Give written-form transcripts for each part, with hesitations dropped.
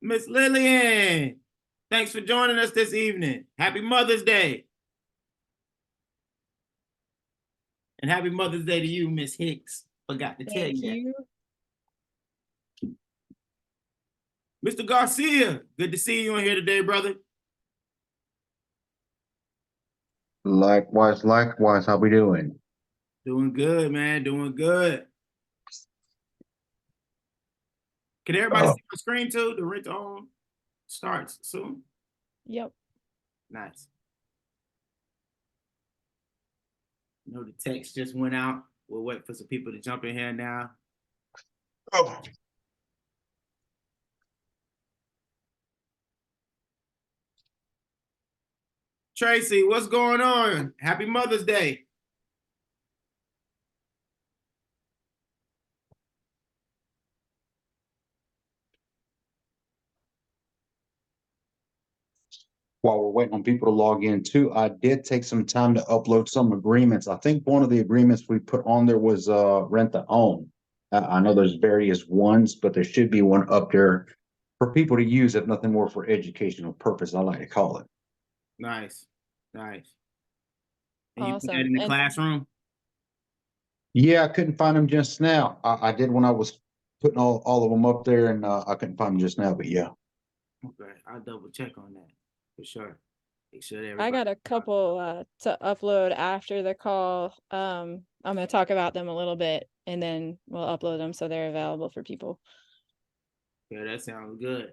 Miss Lillian, thanks for joining us this evening. Happy Mother's Day. And happy Mother's Day to you, Miss Hicks. Forgot to tell Thank you you. that. Mr. Garcia, good to see you on here today, brother. Likewise, likewise. How we doing? Doing good, man. Doing good. Can everybody see my screen too? The rent to own starts soon. Yep. Nice. You know, the text just went out. We'll wait for some people to jump in here now. Oh. Tracy, what's going on? Happy Mother's Day. While we're waiting on people to log in too, I did take some time to upload some agreements. I think one of the agreements we put on there was rent to own. I know there's various ones, but there should be one up there for people to use, if nothing more for educational purpose, I like to call it. Nice. Nice. And you put that Awesome. in the classroom? Yeah, I couldn't find them just now. I did when I was putting all of them up there, and I couldn't find them just now, but yeah. Okay, I'll double check on that for sure. Make sure I everybody. got a couple to upload after the call. I'm going to talk about them a little bit and then we'll upload them so they're available for people. Yeah, that sounds good.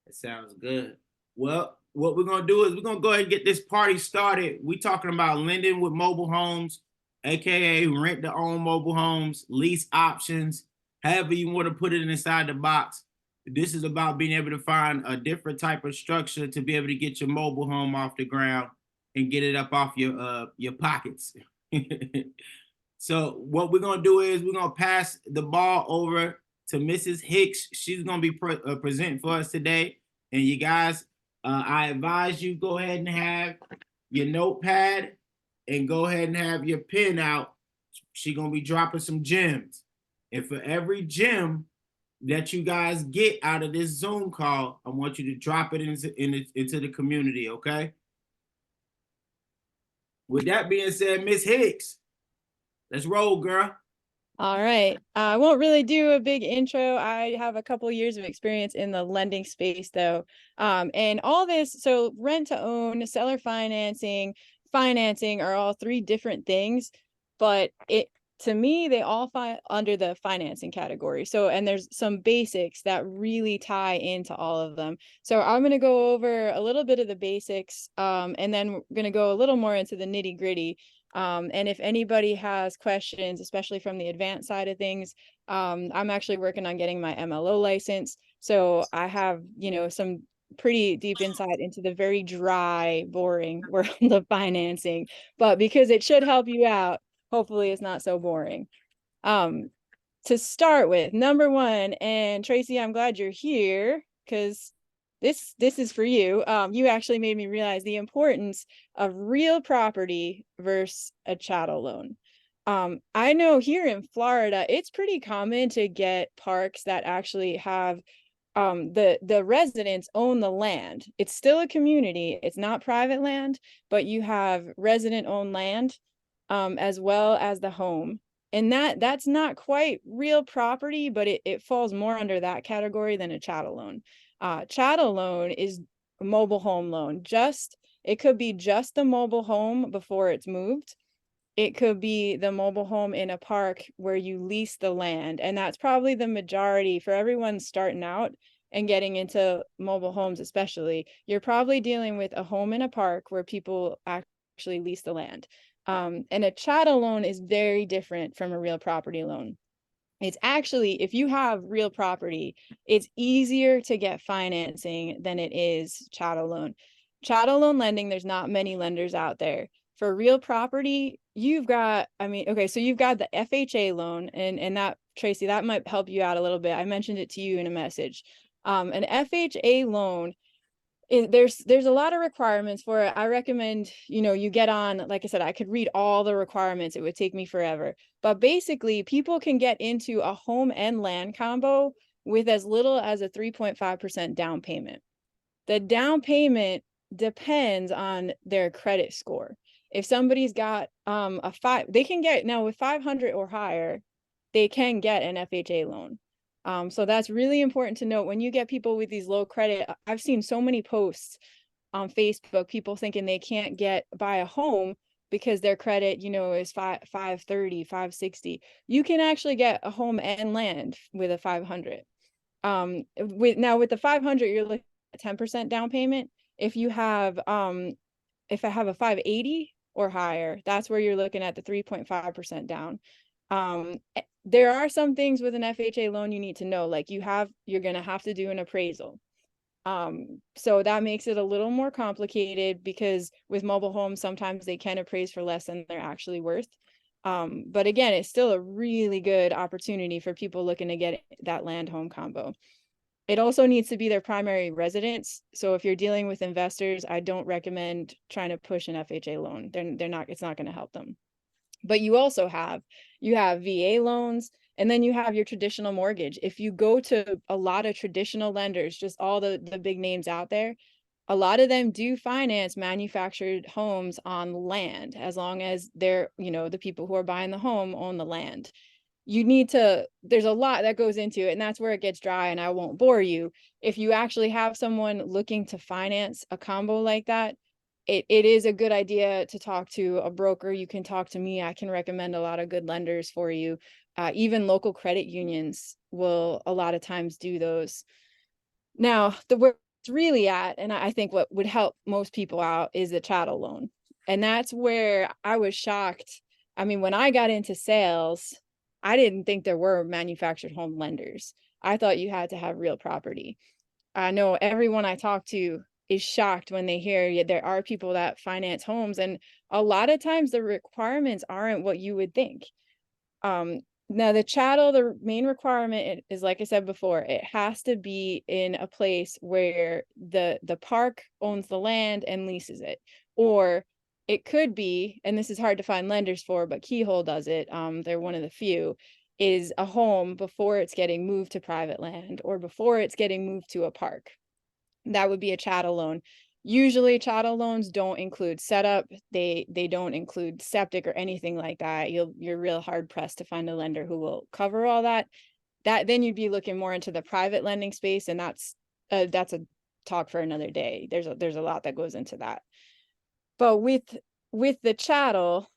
That sounds good. Well, what we're gonna do is we're gonna go ahead and get this party started. We talking about lending with mobile homes, aka rent to own mobile homes, lease options, however you want to put it inside the box. This is about being able to find a different type of structure to be able to get your mobile home off the ground and get it up off your pockets. So what we're gonna do is we're gonna pass the ball over to Mrs. Hicks. She's gonna be presenting for us today. And you guys, I advise you go ahead and have your notepad and go ahead and have your pen out. She's gonna be dropping some gems. And for every gem that you guys get out of this Zoom call, I want you to drop it into the community, okay? With that being said, Miss Hicks, let's roll, girl. All right. I won't really do a big intro. I have a couple years of experience in the lending space though. And all this, so rent to own, seller financing are all three different things, but to me, they all fall under the financing category. So, and there's some basics that really tie into all of them. So I'm going to go over a little bit of the basics, and then we're going to go a little more into the nitty gritty. And if anybody has questions, especially from the advanced side of things, I'm actually working on getting my MLO license. So I have, some pretty deep insight into the very dry, boring world of financing. But because it should help you out, hopefully it's not so boring. To start with, number one, and Tracy, I'm glad you're here because this is for you. You actually made me realize the importance of real property versus a chattel loan. I know here in Florida, it's pretty common to get parks that actually have the residents own the land. It's still a community. It's not private land, but you have resident owned land, as well as the home. And that's not quite real property, but it falls more under that category than a chattel loan. Chattel loan is a mobile home loan. It could be just the mobile home before it's moved. It could be the mobile home in a park where you lease the land. And that's probably the majority for everyone starting out and getting into mobile homes, especially. You're probably dealing with a home in a park where people actually lease the land. And a chattel loan is very different from a real property loan. It's actually, if you have real property, it's easier to get financing than it is chattel loan. Chattel loan lending, there's not many lenders out there. For real property, you've got, so you've got the FHA loan, and that, Tracy, that might help you out a little bit. I mentioned it to you in a message. An FHA loan, there's a lot of requirements for it. I recommend, you get on, like I said, I could read all the requirements. It would take me forever. But basically, people can get into a home and land combo with as little as a 3.5% down payment. The down payment depends on their credit score. If somebody's got a 5, they can get, now with 500 or higher, they can get an FHA loan. So that's really important to note when you get people with these low credit. I've seen so many posts on Facebook, people thinking they can't buy a home because their credit, is 530, 560. You can actually get a home and land with a 500. With the 500, you're looking at 10% down payment. If I have a 580 or higher, that's where you're looking at the 3.5% down. There are some things with an FHA loan you need to know, like you're going to have to do an appraisal. So that makes it a little more complicated because with mobile homes, sometimes they can appraise for less than they're actually worth. But again, it's still a really good opportunity for people looking to get that land home combo. It also needs to be their primary residence. So if you're dealing with investors, I don't recommend trying to push an FHA loan. It's not going to help them. But you have VA loans, and then you have your traditional mortgage. If you go to a lot of traditional lenders, just all the big names out there, a lot of them do finance manufactured homes on land, as long as they're, the people who are buying the home own the land. There's a lot that goes into it, and that's where it gets dry, and I won't bore you. If you actually have someone looking to finance a combo like that, it is a good idea to talk to a broker. You can talk to me. I can recommend a lot of good lenders for you. Even local credit unions will a lot of times do those. Now, where it's really at, and I think what would help most people out, is the chattel loan. And that's where I was shocked. I mean, when I got into sales, I didn't think there were manufactured home lenders. I thought you had to have real property. I know everyone I talk to is shocked when they hear there are people that finance homes, and a lot of times the requirements aren't what you would think. Now the chattel, the main requirement is, like I said before, it has to be in a place where the park owns the land and leases it, or it could be, and this is hard to find lenders for, but Keyhole does it. They're one of the few, is a home before it's getting moved to private land or before it's getting moved to a park. That would be a chattel loan. Usually chattel loans don't include setup. They don't include septic or anything like that. You're real hard pressed to find a lender who will cover all that. Then you'd be looking more into the private lending space, and that's a talk for another day. There's a lot that goes into that. But with the chattel,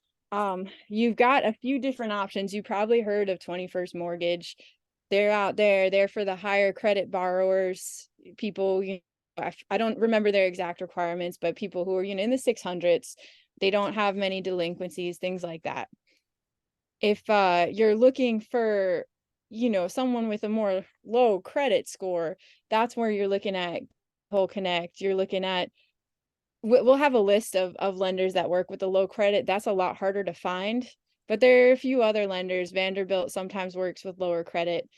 you've got a few different options. You probably heard of 21st Mortgage. They're out there. They're for the higher credit borrowers, people, I don't remember their exact requirements, but people who are, in the 600s, they don't have many delinquencies, things like that. If you're looking for, someone with a more low credit score, that's where you're looking at Whole Connect. You're looking at, we'll have a list of lenders that work with the low credit. That's a lot harder to find, but there are a few other lenders. Vanderbilt sometimes works with lower credit.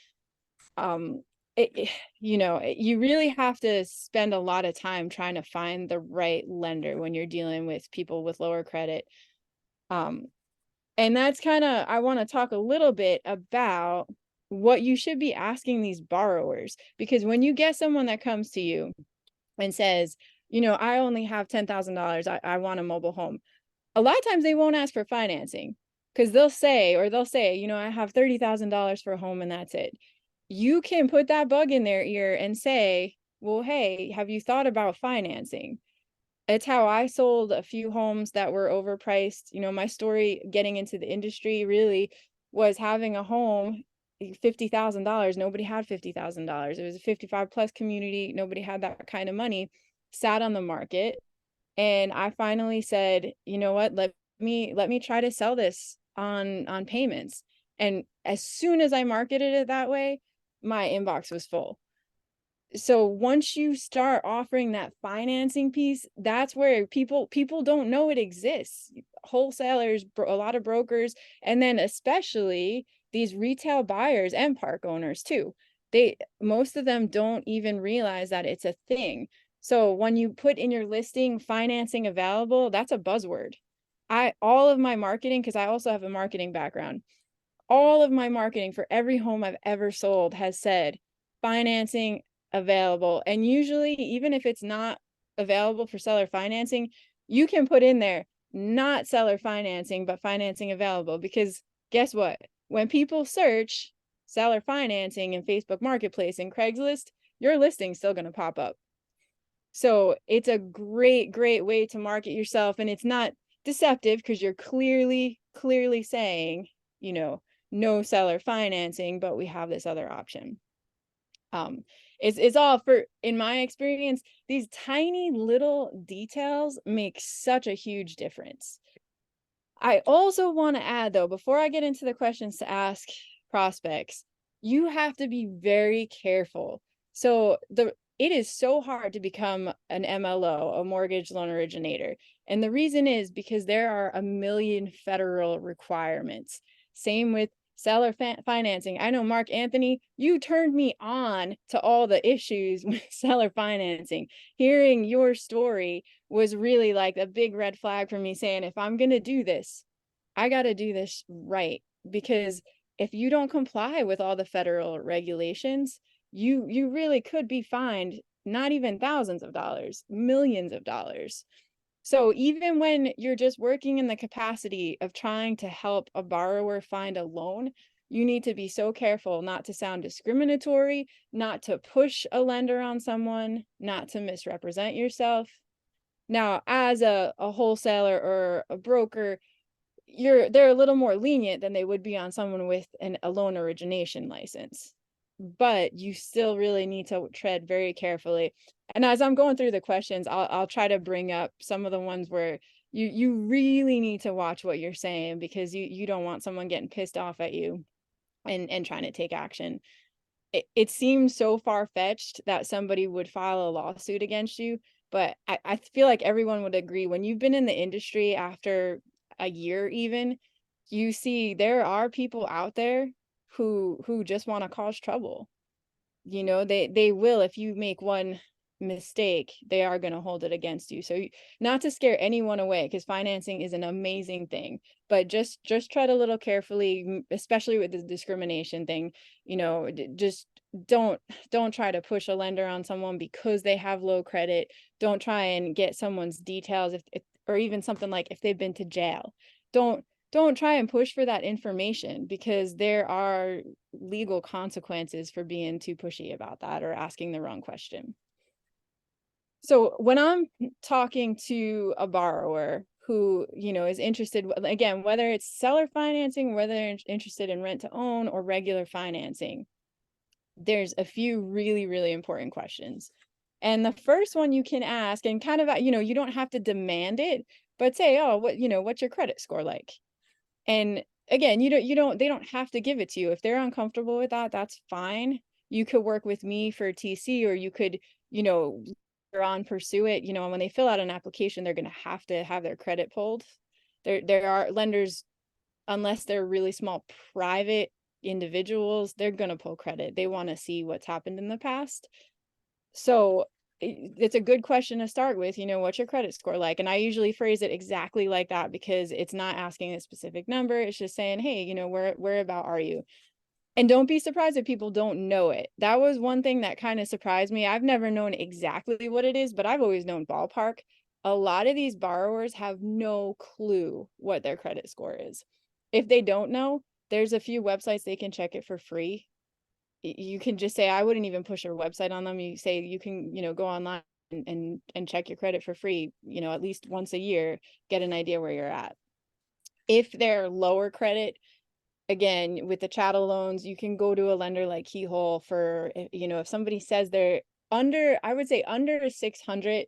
You really have to spend a lot of time trying to find the right lender when you're dealing with people with lower credit. And that's I want to talk a little bit about what you should be asking these borrowers, because when you get someone that comes to you and says, I only have $10,000, I want a mobile home, a lot of times they won't ask for financing, because they'll say, I have $30,000 for a home and that's it. You can put that bug in their ear and say, well, hey, have you thought about financing? It's how I sold a few homes that were overpriced. My story getting into the industry really was having a home, $50,000. Nobody had $50,000. It was a 55 plus community. Nobody had that kind of money. Sat on the market. And I finally said, you know what, let me try to sell this on payments. And as soon as I marketed it that way, my inbox was full. So once you start offering that financing piece, that's where people don't know it exists. Wholesalers, a lot of brokers, and then especially these retail buyers and park owners too. Most of them don't even realize that it's a thing. So when you put in your listing financing available, that's a buzzword. All of my marketing, because I also have a marketing background, all of my marketing for every home I've ever sold has said, financing available. And usually, even if it's not available for seller financing, you can put in there not seller financing, but financing available, because guess what? When people search seller financing in Facebook Marketplace and Craigslist, your listing's still going to pop up. So it's a great way to market yourself, and it's not deceptive because you're clearly saying, you know, no seller financing, but we have this other option. It's all for, in my experience, these tiny little details make such a huge difference. I also want to add, though, before I get into the questions to ask prospects, you have to be very careful. So it is so hard to become an MLO, a mortgage loan originator. And the reason is because there are a million federal requirements. Same with seller financing. I know, Mark Anthony, you turned me on to all the issues with seller financing. Hearing your story was really like a big red flag for me, saying, if I'm going to do this, I got to do this right. Because if you don't comply with all the federal regulations, you really could be fined not even thousands of dollars, millions of dollars. So even when you're just working in the capacity of trying to help a borrower find a loan, you need to be so careful not to sound discriminatory, not to push a lender on someone, not to misrepresent yourself. Now, as a wholesaler or a broker, they're a little more lenient than they would be on someone with a loan origination license. But you still really need to tread very carefully. And as I'm going through the questions, I'll try to bring up some of the ones where you really need to watch what you're saying, because you don't want someone getting pissed off at you and trying to take action. It seems so far-fetched that somebody would file a lawsuit against you, but I feel like everyone would agree, when you've been in the industry after a year even, you see there are people out there who just want to cause trouble. You know, they will, if you make one mistake, they are going to hold it against you. So not to scare anyone away, because financing is an amazing thing, but just tread a little carefully, especially with the discrimination thing. You know, just don't try to push a lender on someone because they have low credit. Don't try and get someone's details, if or even something like if they've been to jail. Don't try and push for that information, because there are legal consequences for being too pushy about that or asking the wrong question. So when I'm talking to a borrower who, you know, is interested, again, whether it's seller financing, whether they're interested in rent to own or regular financing, there's a few really important questions. And the first one you can ask, and kind of, you know, you don't have to demand it, but say, oh, what's your credit score like? And again, they don't have to give it to you. If they're uncomfortable with that, that's fine. You could work with me for TC, or you could, you know, later on pursue it. You know, when they fill out an application, they're going to have their credit pulled. There are lenders, unless they're really small private individuals, they're going to pull credit. They want to see what's happened in the past. So it's a good question to start with, you know, what's your credit score like? And I usually phrase it exactly like that, because it's not asking a specific number. It's just saying, hey, you know, where about are you? And don't be surprised if people don't know it. That was one thing that kind of surprised me. I've never known exactly what it is, but I've always known ballpark. A lot of these borrowers have no clue what their credit score is. If they don't know, there's a few websites they can check it for free. You can just say, I wouldn't even push your website on them. You say you can, you know, go online and check your credit for free, you know, at least once a year, get an idea where you're at. If they're lower credit, again, with the chattel loans, you can go to a lender like Keyhole for, you know, if somebody says they're under, I would say under 600,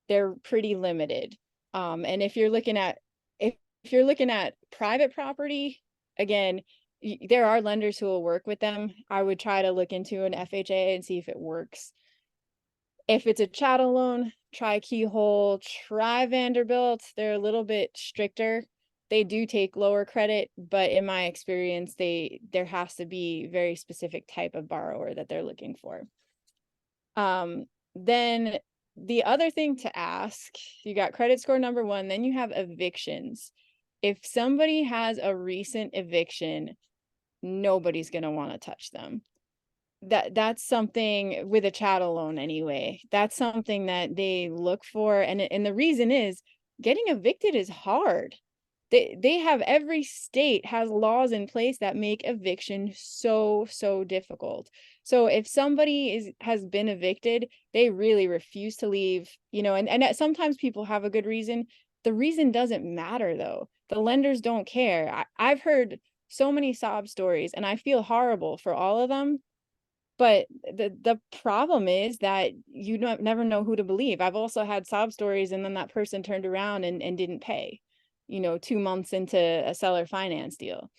they're pretty limited. And if you're looking at private property, again, there are lenders who will work with them. I would try to look into an FHA and see if it works. If it's a chattel loan, try Keyhole, try Vanderbilt. They're a little bit stricter. They do take lower credit, but in my experience, there has to be very specific type of borrower that they're looking for. Then the other thing to ask, you got credit score number one, then you have evictions. If somebody has a recent eviction, nobody's going to want to touch them. that's something with a chattel loan anyway. That's something that they look for, and the reason is getting evicted is hard. They have, every state has laws in place that make eviction so difficult. So if somebody has been evicted, they really refuse to leave, you know, and sometimes people have a good reason. The reason doesn't matter though. The lenders don't care. I've heard so many sob stories and I feel horrible for all of them. But the problem is that you don't never know who to believe. I've also had sob stories and then that person turned around and didn't pay, you know, 2 months into a seller finance deal.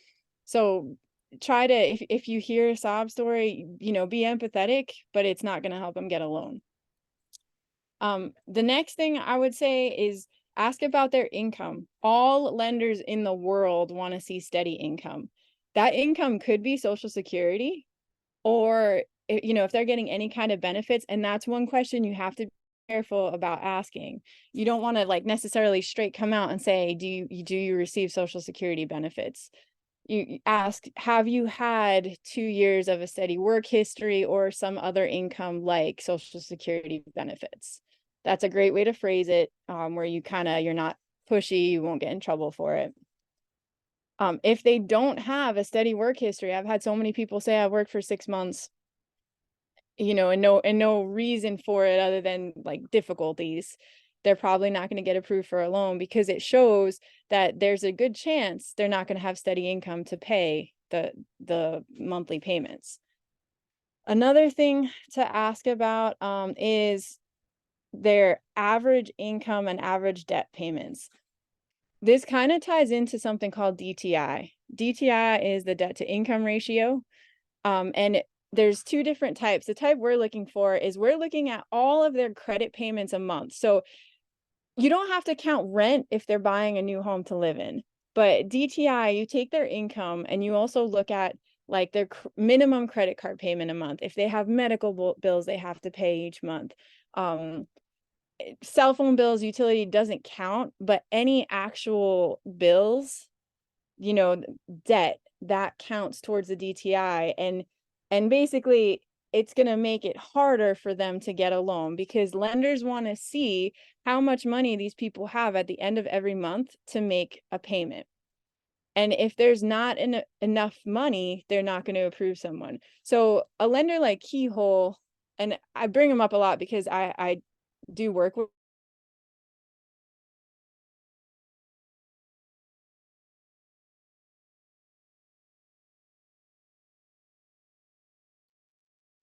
So try to, if you hear a sob story, you know, be empathetic, but it's not going to help them get a loan. The next thing I would say is ask about their income. All lenders in the world want to see steady income. That income could be Social Security, or you know, if they're getting any kind of benefits. And that's one question you have to be careful about asking. You don't want to like necessarily straight come out and say, do you receive Social Security benefits? You ask, have you had 2 years of a steady work history or some other income like Social Security benefits? That's a great way to phrase it, where you're not pushy, you won't get in trouble for it. If they don't have a steady work history, I've had so many people say I've worked for 6 months, you know, and no reason for it other than like difficulties. They're probably not going to get approved for a loan because it shows that there's a good chance they're not going to have steady income to pay the monthly payments. Another thing to ask about is their average income and average debt payments. This kind of ties into something called DTI. DTI is the debt to income ratio. And there's two different types. The type we're looking for is we're looking at all of their credit payments a month. So you don't have to count rent if they're buying a new home to live in. But DTI, you take their income and you also look at like their minimum credit card payment a month. If they have medical bills they have to pay each month. Cell phone bills, utility doesn't count, but any actual bills, you know, debt, that counts towards the DTI. And basically it's going to make it harder for them to get a loan because lenders want to see how much money these people have at the end of every month to make a payment. And if there's not enough money, they're not going to approve someone. So a lender like Keyhole, and I bring them up a lot because I do work with.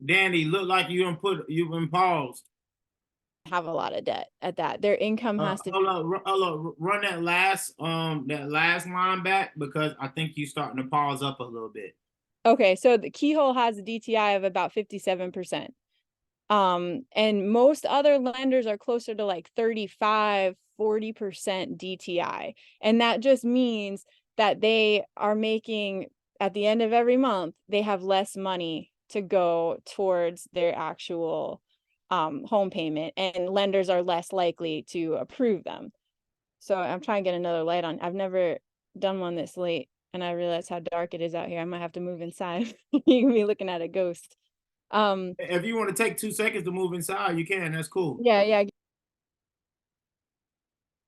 Danny, look like you've been paused. Have a lot of debt at that. Their income has to Hold up, run that last line back because I think you starting to pause up a little bit. Okay, so the Keyhole has a DTI of about 57%. And most other lenders are closer to like 35, 40% DTI. And that just means that they are making, at the end of every month, they have less money to go towards their actual home payment, and lenders are less likely to approve them. So I'm trying to get another light on. I've never done one this late, and I realize how dark it is out here. I might have to move inside. You can be looking at a ghost. If you want to take 2 seconds to move inside, you can. That's cool. Yeah.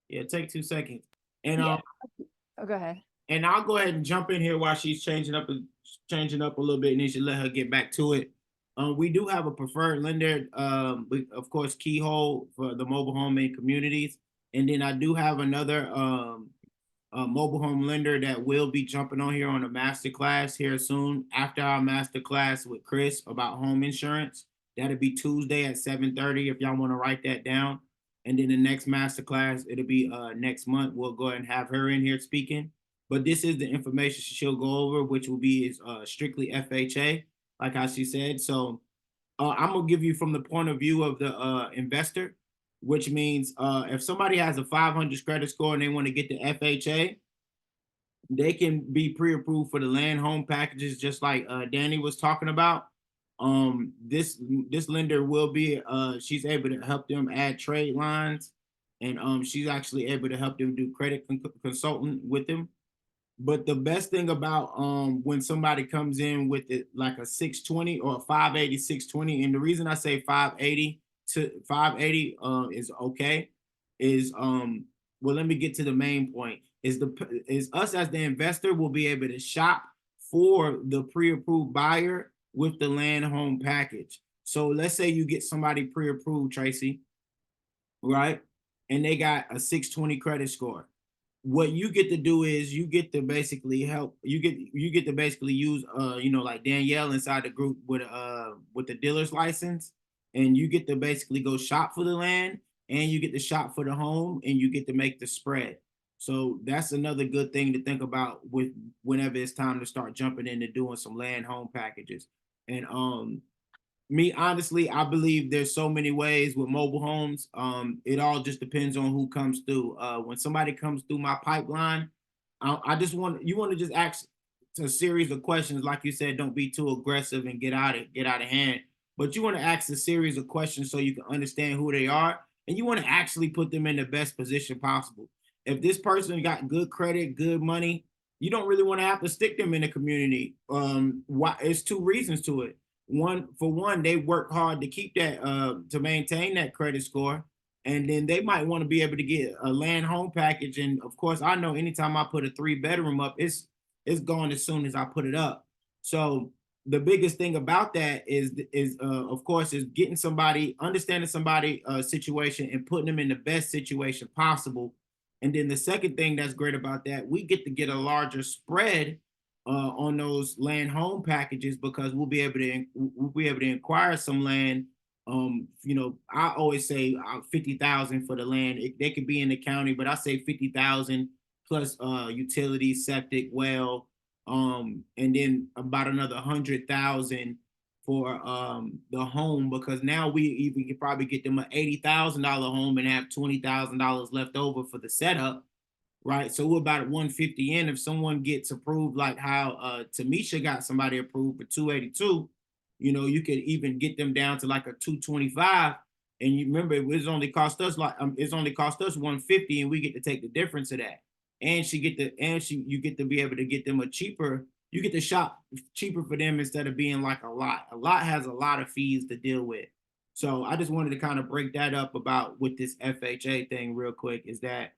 Yeah, take 2 seconds. And Yeah. Oh, go ahead. and I'll go ahead and jump in here while she's changing up a little bit, and then you let her get back to it. We do have a preferred lender, of course, Keyhole for the mobile home and communities, and then I do have another mobile home lender that will be jumping on here on a master class here soon after our master class with Chris about home insurance. That'll be Tuesday at 7:30 if y'all want to write that down. And then the next master class, it'll be next month. We'll go ahead and have her in here speaking. But this is the information she'll go over, which will be strictly FHA, like how she said. So I'm gonna give you from the point of view of the investor, which means if somebody has a 500 credit score and they want to get the FHA, they can be pre-approved for the land home packages, just like Danny was talking about. This lender will be she's able to help them add trade lines, and she's actually able to help them do credit consultant with them. But the best thing about when somebody comes in with it like a 620 or a 580 620, and the reason I say 580 to 580 is okay, is well, let me get to the main point. Is us as the investor will be able to shop for the pre-approved buyer with the land home package. So let's say you get somebody pre-approved, Tracy, right? And they got a 620 credit score. What you get to do is you get to basically help, you get to basically use you know, like Danielle inside the group with the dealer's license, and you get to basically go shop for the land, and you get to shop for the home, and you get to make the spread. So that's another good thing to think about with whenever it's time to start jumping into doing some land home packages. And me honestly, I believe there's so many ways with mobile homes. It all just depends on who comes through. When somebody comes through my pipeline, I just want you want to just ask a series of questions. Like you said, don't be too aggressive and get out of hand. But you want to ask a series of questions so you can understand who they are, and you want to actually put them in the best position possible. If this person got good credit, good money, you don't really want to have to stick them in the community. Why? It's two reasons to it. One, they work hard to keep that to maintain that credit score, and then they might want to be able to get a land home package. And of course, I know anytime I put a 3-bedroom up, it's gone as soon as I put it up. So the biggest thing about that is of course is getting somebody, understanding somebody situation and putting them in the best situation possible. And then the second thing that's great about that, we get to get a larger spread on those land home packages, because we'll be able to acquire some land. You know, I always say 50,000 for the land. They could be in the county, but I say 50,000 plus utilities, septic, well, and then about another 100,000 for the home, because now we even could probably get them an $80,000 home and have $20,000 left over for the setup, right? So we're about 150 in. If someone gets approved, like how Tamisha got somebody approved for 282, you know, you could even get them down to like a 225. And you remember, it's only cost us 150, and we get to take the difference of that. And you get to be able to get them a cheaper, you get to shop cheaper for them instead of being like a lot. A lot has a lot of fees to deal with. So I just wanted to kind of break that up about with this FHA thing real quick, is that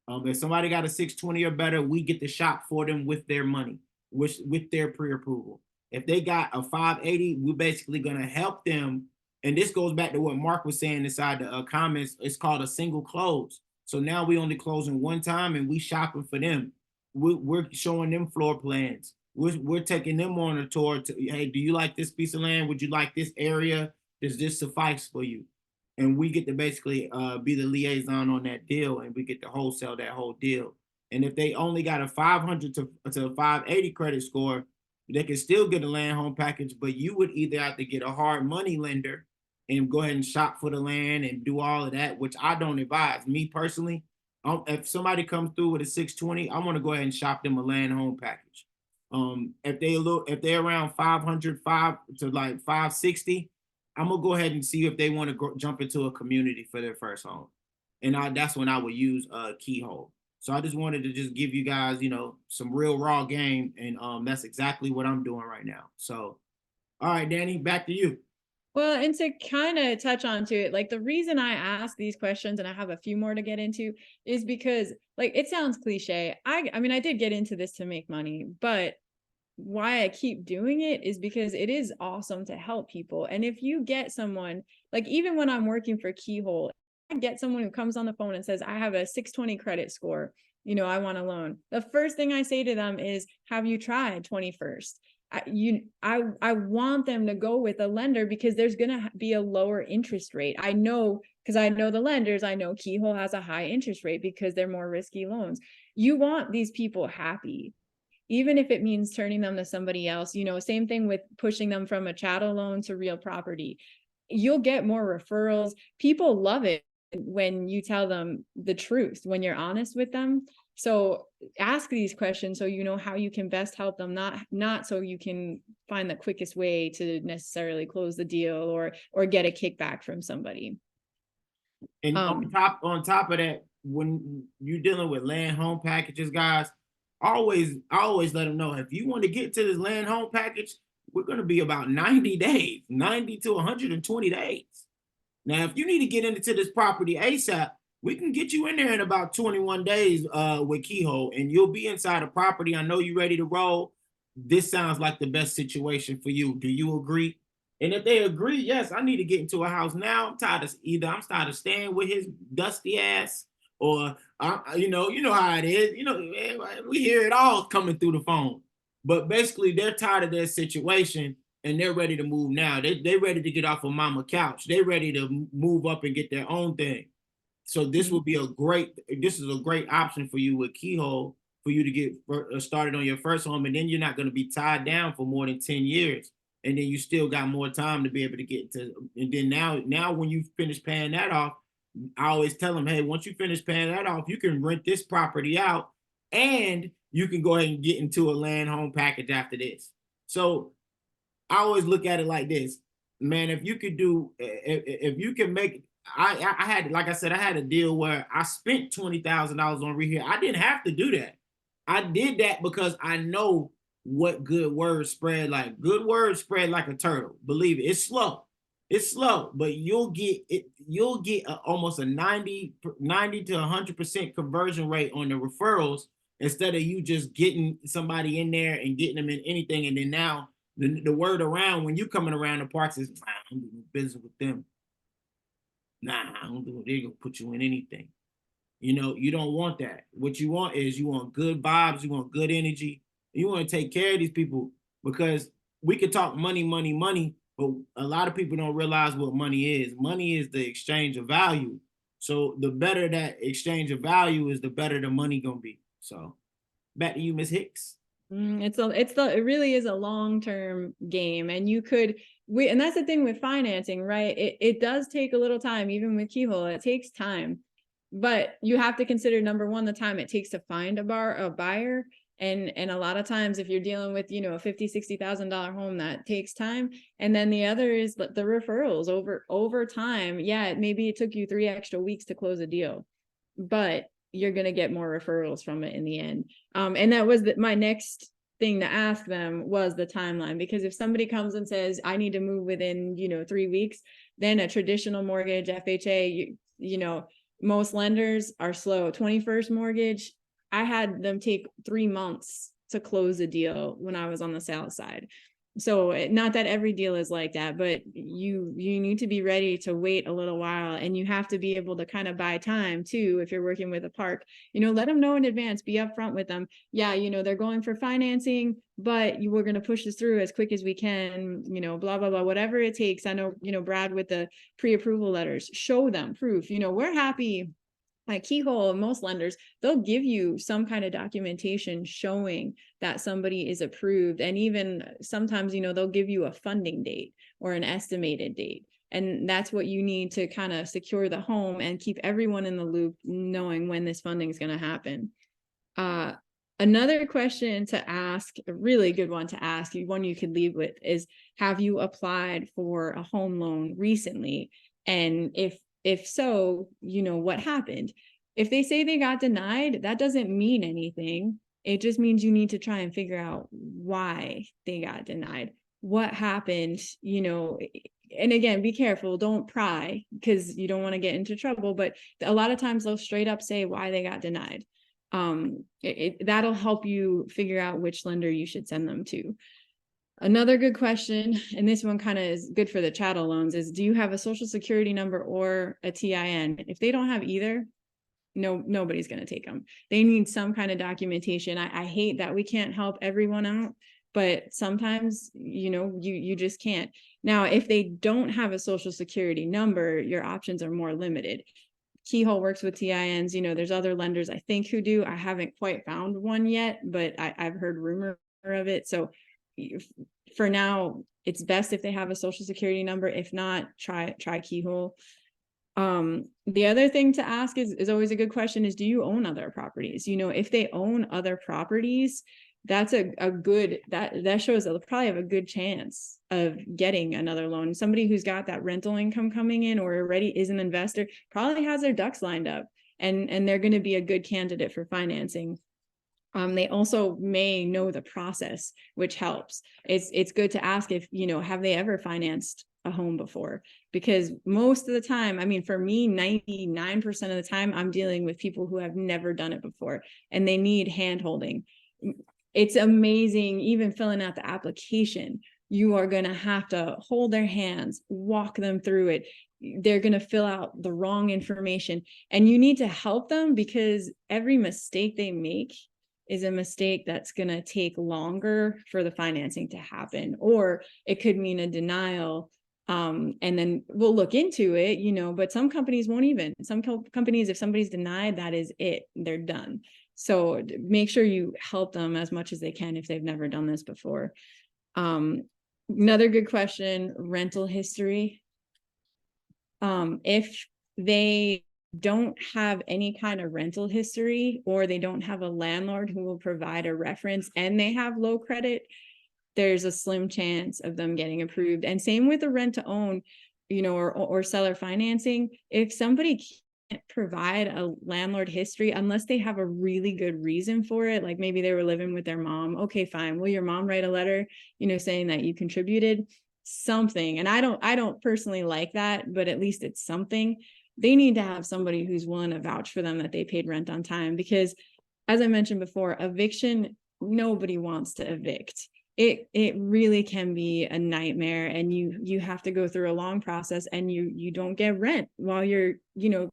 if somebody got a 620 or better, we get to shop for them with their money, with their pre-approval. If they got a 580, we're basically going to help them. And this goes back to what Mark was saying inside the comments. It's called a single close. So now we only closing one time, and we shopping for them. We're showing them floor plans. We're taking them on a tour to, hey, do you like this piece of land? Would you like this area? Does this suffice for you? And we get to basically be the liaison on that deal, and we get to wholesale that whole deal. And if they only got a 500 to 580 credit score, they can still get a land home package, but you would either have to get a hard money lender and go ahead and shop for the land and do all of that, which I don't advise. Me personally, if somebody comes through with a 620, I want to go ahead and shop them a land home package. If they're around 500 to like 560, I'm gonna go ahead and see if they want to jump into a community for their first home, and that's when I would use Keyhole. So I just wanted to just give you guys, you know, some real raw game, and that's exactly what I'm doing right now. So, all right, Danny, back to you. Well, and to kind of touch on to it, like the reason I ask these questions, and I have a few more to get into, is because like it sounds cliche. I mean, I did get into this to make money, but why I keep doing it is because it is awesome to help people. And if you get someone, like even when I'm working for Keyhole, I get someone who comes on the phone and says, I have a 620 credit score, you know, I want a loan. The first thing I say to them is, have you tried 21st? I want them to go with a lender because there's going to be a lower interest rate. I know, because I know the lenders, I know Keyhole has a high interest rate because they're more risky loans. You want these people happy, even if it means turning them to somebody else. You know, same thing with pushing them from a chattel loan to real property. You'll get more referrals. People love it when you tell them the truth, when you're honest with them. So ask these questions so you know how you can best help them, not so you can find the quickest way to necessarily close the deal or get a kickback from somebody. And on top of that, when you're dealing with land home packages, guys, I always let them know, if you want to get to this land home package, we're going to be about 90 days, 90 to 120 days. Now, if you need to get into this property ASAP, we can get you in there in about 21 days with Keyhole, and you'll be inside the property. I know you're ready to roll. This sounds like the best situation for you. Do you agree? And if they agree, yes, I need to get into a house now. I'm tired of staying with his dusty ass, or you know how it is. You know, we hear it all coming through the phone. But basically, they're tired of their situation and they're ready to move now. They're ready to get off of mama couch. They're ready to move up and get their own thing. So this would be this is a great option for you with Keyhole, for you to get started on your first home, and then you're not going to be tied down for more than 10 years. And then you still got more time to be able to get to, and then now when you finish paying that off, I always tell them, hey, once you finish paying that off, you can rent this property out and you can go ahead and get into a land home package after this. So I always look at it like this, man. If you could do, if you can make, I had, like I said, I had a deal where I spent $20,000 on rehab. I didn't have to do that. I did that because I know what good words spread like. Good words spread like a turtle. Believe it. It's slow. It's slow, but you'll get it. You'll get almost a 90 to 100% conversion rate on the referrals, instead of you just getting somebody in there and getting them in anything, and then now the word around when you coming around the parks is, nah, I'm doing business with them. Nah, I don't do it. They're gonna put you in anything. You know, you don't want that. What you want is, you want good vibes, you want good energy, you want to take care of these people, because we could talk money, money, money, but a lot of people don't realize what money is. Money is the exchange of value. So the better that exchange of value is, the better the money gonna be. So back to you, Miss Hicks. It really is a long-term game, and and that's the thing with financing, right? It does take a little time, even with Keyhole, it takes time, but you have to consider, number one, the time it takes to find a buyer. And a lot of times, if you're dealing with, you know, a $50,000-$60,000 home, that takes time. And then the other is the referrals over time. Yeah, maybe it took you 3 extra weeks to close a deal, but you're going to get more referrals from it in the end. And that was my next thing to ask them, was the timeline, because if somebody comes and says, I need to move within, 3 weeks, then a traditional mortgage, FHA, you know, most lenders are slow. 21st mortgage, I had them take 3 months to close a deal when I was on the sales side. So not that every deal is like that, but you need to be ready to wait a little while, and you have to be able to kind of buy time too. If you're working with a park, let them know in advance, be upfront with them. Yeah, they're going for financing, but we're going to push this through as quick as we can, blah, blah, blah, whatever it takes. I know, Brad, with the pre-approval letters, show them proof, we're happy. Like Keyhole, most lenders, they'll give you some kind of documentation showing that somebody is approved. And even sometimes, they'll give you a funding date or an estimated date. And that's what you need to kind of secure the home and keep everyone in the loop, knowing when this funding is going to happen. Another question to ask, a really good one to ask, one you could leave with, is, have you applied for a home loan recently? And if so, what happened? If they say they got denied, that doesn't mean anything. It just means you need to try and figure out why they got denied. What happened, and again, be careful, don't pry, because you don't want to get into trouble, but a lot of times they'll straight up say why they got denied. That'll help you figure out which lender you should send them to. Another good question, and this one kind of is good for the chattel loans, is, do you have a social security number or a TIN? If they don't have either, nobody's going to take them. They need some kind of documentation. I hate that we can't help everyone out, but sometimes, you just can't. Now, if they don't have a social security number, your options are more limited. Keyhole works with TINs. There's other lenders, I think, who do. I haven't quite found one yet, but I've heard rumor of it. So for now, it's best if they have a social security number. If not, try Keyhole. The other thing to ask is always a good question, is, do you own other properties? If they own other properties, that's a good, that shows they'll probably have a good chance of getting another loan. Somebody who's got that rental income coming in, or already is an investor, probably has their ducks lined up, and they're going to be a good candidate for financing. They also may know the process, which helps. It's good to ask if, have they ever financed a home before? Because most of the time, I mean, for me, 99% of the time, I'm dealing with people who have never done it before and they need hand holding. It's amazing, even filling out the application, you are going to have to hold their hands, walk them through it. They're going to fill out the wrong information, and you need to help them because every mistake they make is a mistake that's going to take longer for the financing to happen, or it could mean a denial. And then we'll look into it, but some companies won't even. Some companies, if somebody's denied, that is it. They're done. So make sure you help them as much as they can if they've never done this before. Another good question, rental history. If they don't have any kind of rental history, or they don't have a landlord who will provide a reference and they have low credit, there's a slim chance of them getting approved. And same with the rent to own, or seller financing. If somebody can't provide a landlord history, unless they have a really good reason for it, like maybe they were living with their mom, okay, fine. Will your mom write a letter, saying that you contributed something? And I don't personally like that, but at least it's something. They need to have somebody who's willing to vouch for them that they paid rent on time, because as I mentioned before, eviction, nobody wants to evict. It really can be a nightmare, and you have to go through a long process, and you don't get rent while you're,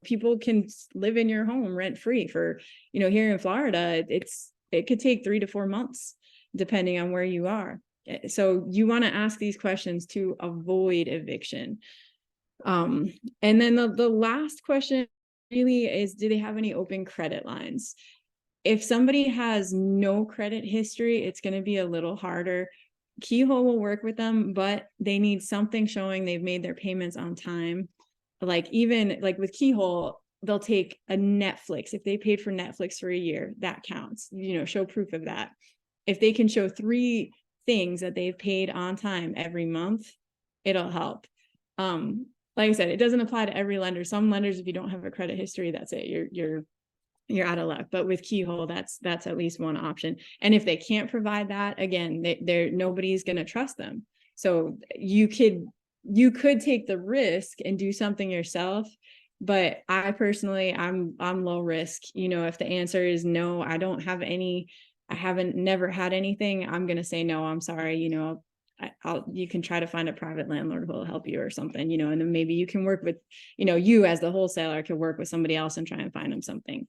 people can live in your home rent free for, here in Florida, it could take 3 to 4 months depending on where you are. So you want to ask these questions to avoid eviction. And then the last question really is, do they have any open credit lines? If somebody has no credit history, it's going to be a little harder. Keyhole will work with them, but they need something showing they've made their payments on time. Like even like with Keyhole, they'll take a Netflix. If they paid for Netflix for a year, that counts, show proof of that. If they can show 3 things that they've paid on time every month, it'll help. Like I said, it doesn't apply to every lender. Some lenders, if you don't have a credit history, that's it. You're out of luck. But with Keyhole, that's at least one option. And if they can't provide that, again, nobody's going to trust them. So you could take the risk and do something yourself. But I personally, I'm low risk. If the answer is no, I don't have any, I haven't never had anything, I'm going to say no, I'm sorry. You can try to find a private landlord who will help you or something, and then maybe you can work with, you as the wholesaler could work with somebody else and try and find them something.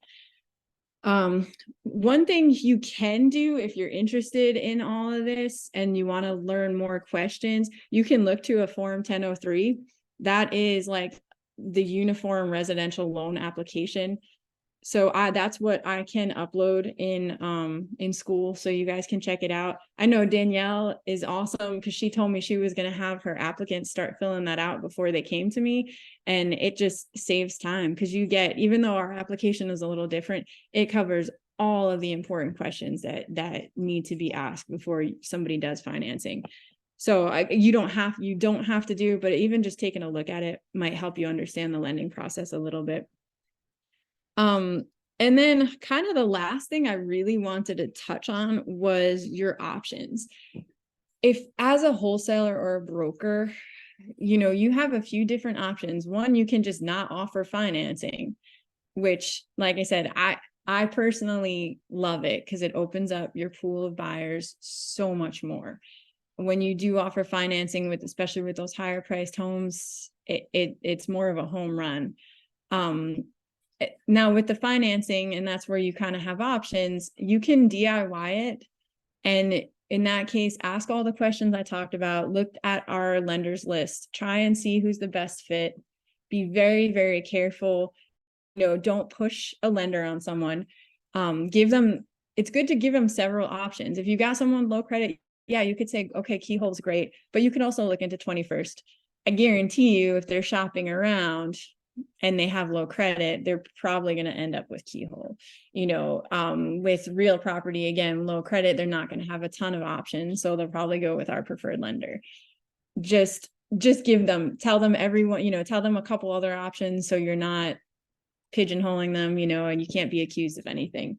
One thing you can do if you're interested in all of this and you want to learn more questions, you can look to a Form 1003. That is like the uniform residential loan application. So that's what I can upload in school, so you guys can check it out. I know Danielle is awesome because she told me she was going to have her applicants start filling that out before they came to me, and it just saves time because even though our application is a little different, it covers all of the important questions that need to be asked before somebody does financing. So you don't have to do, but even just taking a look at it might help you understand the lending process a little bit. And then kind of the last thing I really wanted to touch on was your options. If as a wholesaler or a broker, you have a few different options. One, you can just not offer financing, which, like I said, I personally love it because it opens up your pool of buyers so much more. When you do offer financing especially with those higher priced homes, it's more of a home run. Now with the financing, and that's where you kind of have options, you can DIY it. And in that case, ask all the questions I talked about, look at our lenders list, try and see who's the best fit, be very, very careful. Don't push a lender on someone. It's good to give them several options. If you got someone with low credit, yeah, you could say, okay, Keyhole's great, but you can also look into 21st. I guarantee you, if they're shopping around and they have low credit, they're probably going to end up with Keyhole. With real property, again, low credit, they're not going to have a ton of options, so they'll probably go with our preferred lender. Just tell them a couple other options so you're not pigeonholing them, and you can't be accused of anything.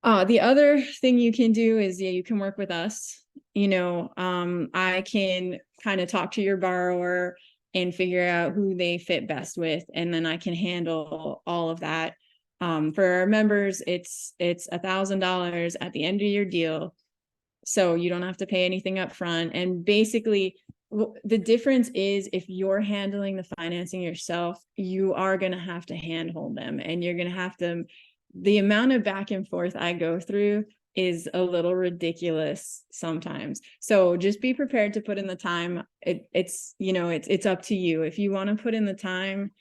The other thing you can do is, yeah, you can work with us. I can kind of talk to your borrower and figure out who they fit best with, and then I can handle all of that. For our members, it's $1,000 at the end of your deal, so you don't have to pay anything up front. And basically, the difference is if you're handling the financing yourself, you are going to have to handhold them, and you're going to have to. The amount of back and forth I go through is a little ridiculous sometimes. So just be prepared to put in the time. It's up to you. If you want to put in the time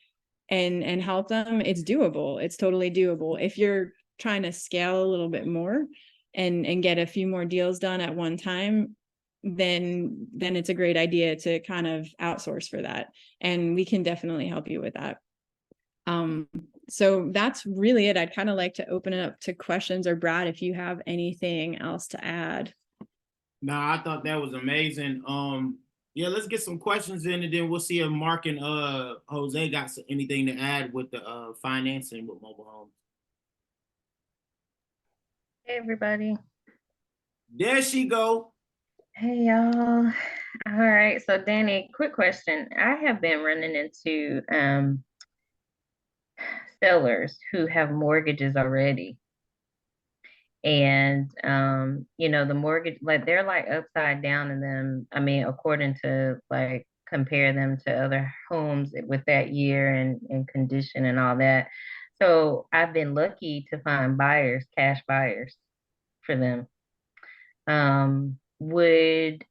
and help them, it's doable. It's totally doable. If you're trying to scale a little bit more and get a few more deals done at one time, then it's a great idea to kind of outsource for that. And we can definitely help you with that. So that's really it. I'd kind of like to open it up to questions, or Brad, if you have anything else to add. No, I thought that was amazing. Yeah, let's get some questions in, and then we'll see if Mark and Jose got anything to add with the financing with mobile homes. Hey everybody. There she go. Hey y'all. All right. So Danny, quick question. I have been running into sellers who have mortgages already. And the mortgage, like they're like upside down in them. I mean, according to like compare them to other homes with that year and condition and all that. So I've been lucky to find buyers, cash buyers for them. Would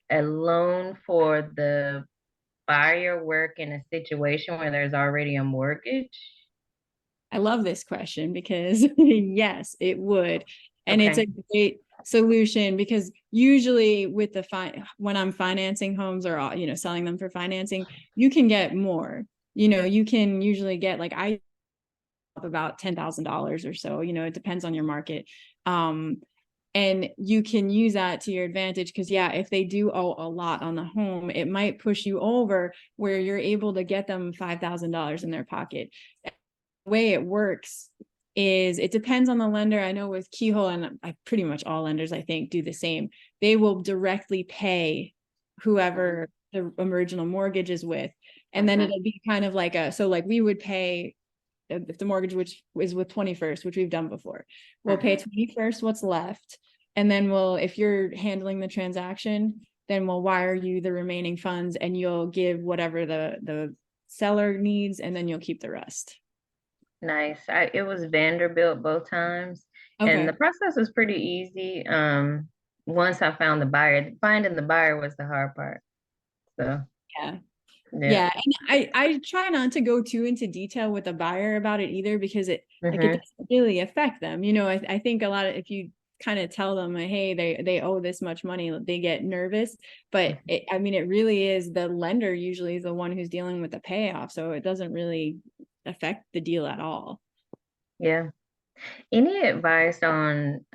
a loan for the buyer work in a situation where there's already a mortgage? I love this question because yes, it would. And it's a Okay. great solution, because usually with when I'm financing homes or, selling them for financing, you can get more. You can usually get like about $10,000 or so, it depends on your market. And you can use that to your advantage, because yeah, if they do owe a lot on the home, it might push you over where you're able to get them $5,000 in their pocket. The way it works is it depends on the lender. I know with Keyhole, and pretty much all lenders, I think, do the same. They will directly pay whoever the original mortgage is with. And then it'll be kind of like so like we would pay, if the mortgage which is with 21st, which we've done before, we'll pay 21st what's left. And then if you're handling the transaction, then we'll wire you the remaining funds, and you'll give whatever the seller needs, and then you'll keep the rest. Nice. It was Vanderbilt both times. Okay. And the process was pretty easy. Once I found the buyer, finding the buyer was the hard part. So Yeah. yeah. Yeah. And I try not to go too into detail with the buyer about it either, because it doesn't really affect them. I think a lot of, if you kind of tell them, hey, they owe this much money, they get nervous. But it really is the lender usually is the one who's dealing with the payoff. So it doesn't really affect the deal at all. Yeah. Any advice on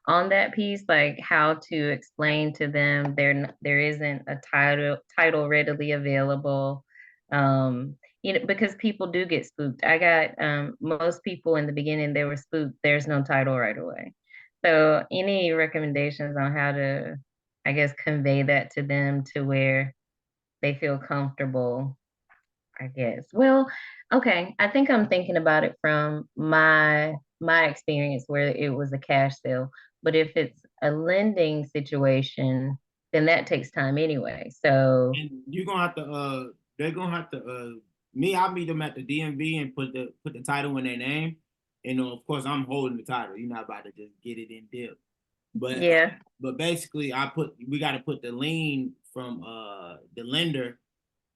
that piece, like how to explain to them there isn't a title readily available? Because people do get spooked. I got most people in the beginning, they were spooked. There's no title right away. So any recommendations on how to, I guess, convey that to them to where they feel comfortable, I guess. Well, okay. I think I'm thinking about it from my experience where it was a cash sale. But if it's a lending situation, then that takes time anyway. So And you're gonna have to they're gonna have to I'll meet them at the DMV and put the title in their name. And of course I'm holding the title. You're not about to just get it in dip. But yeah. but basically we gotta put the lien from the lender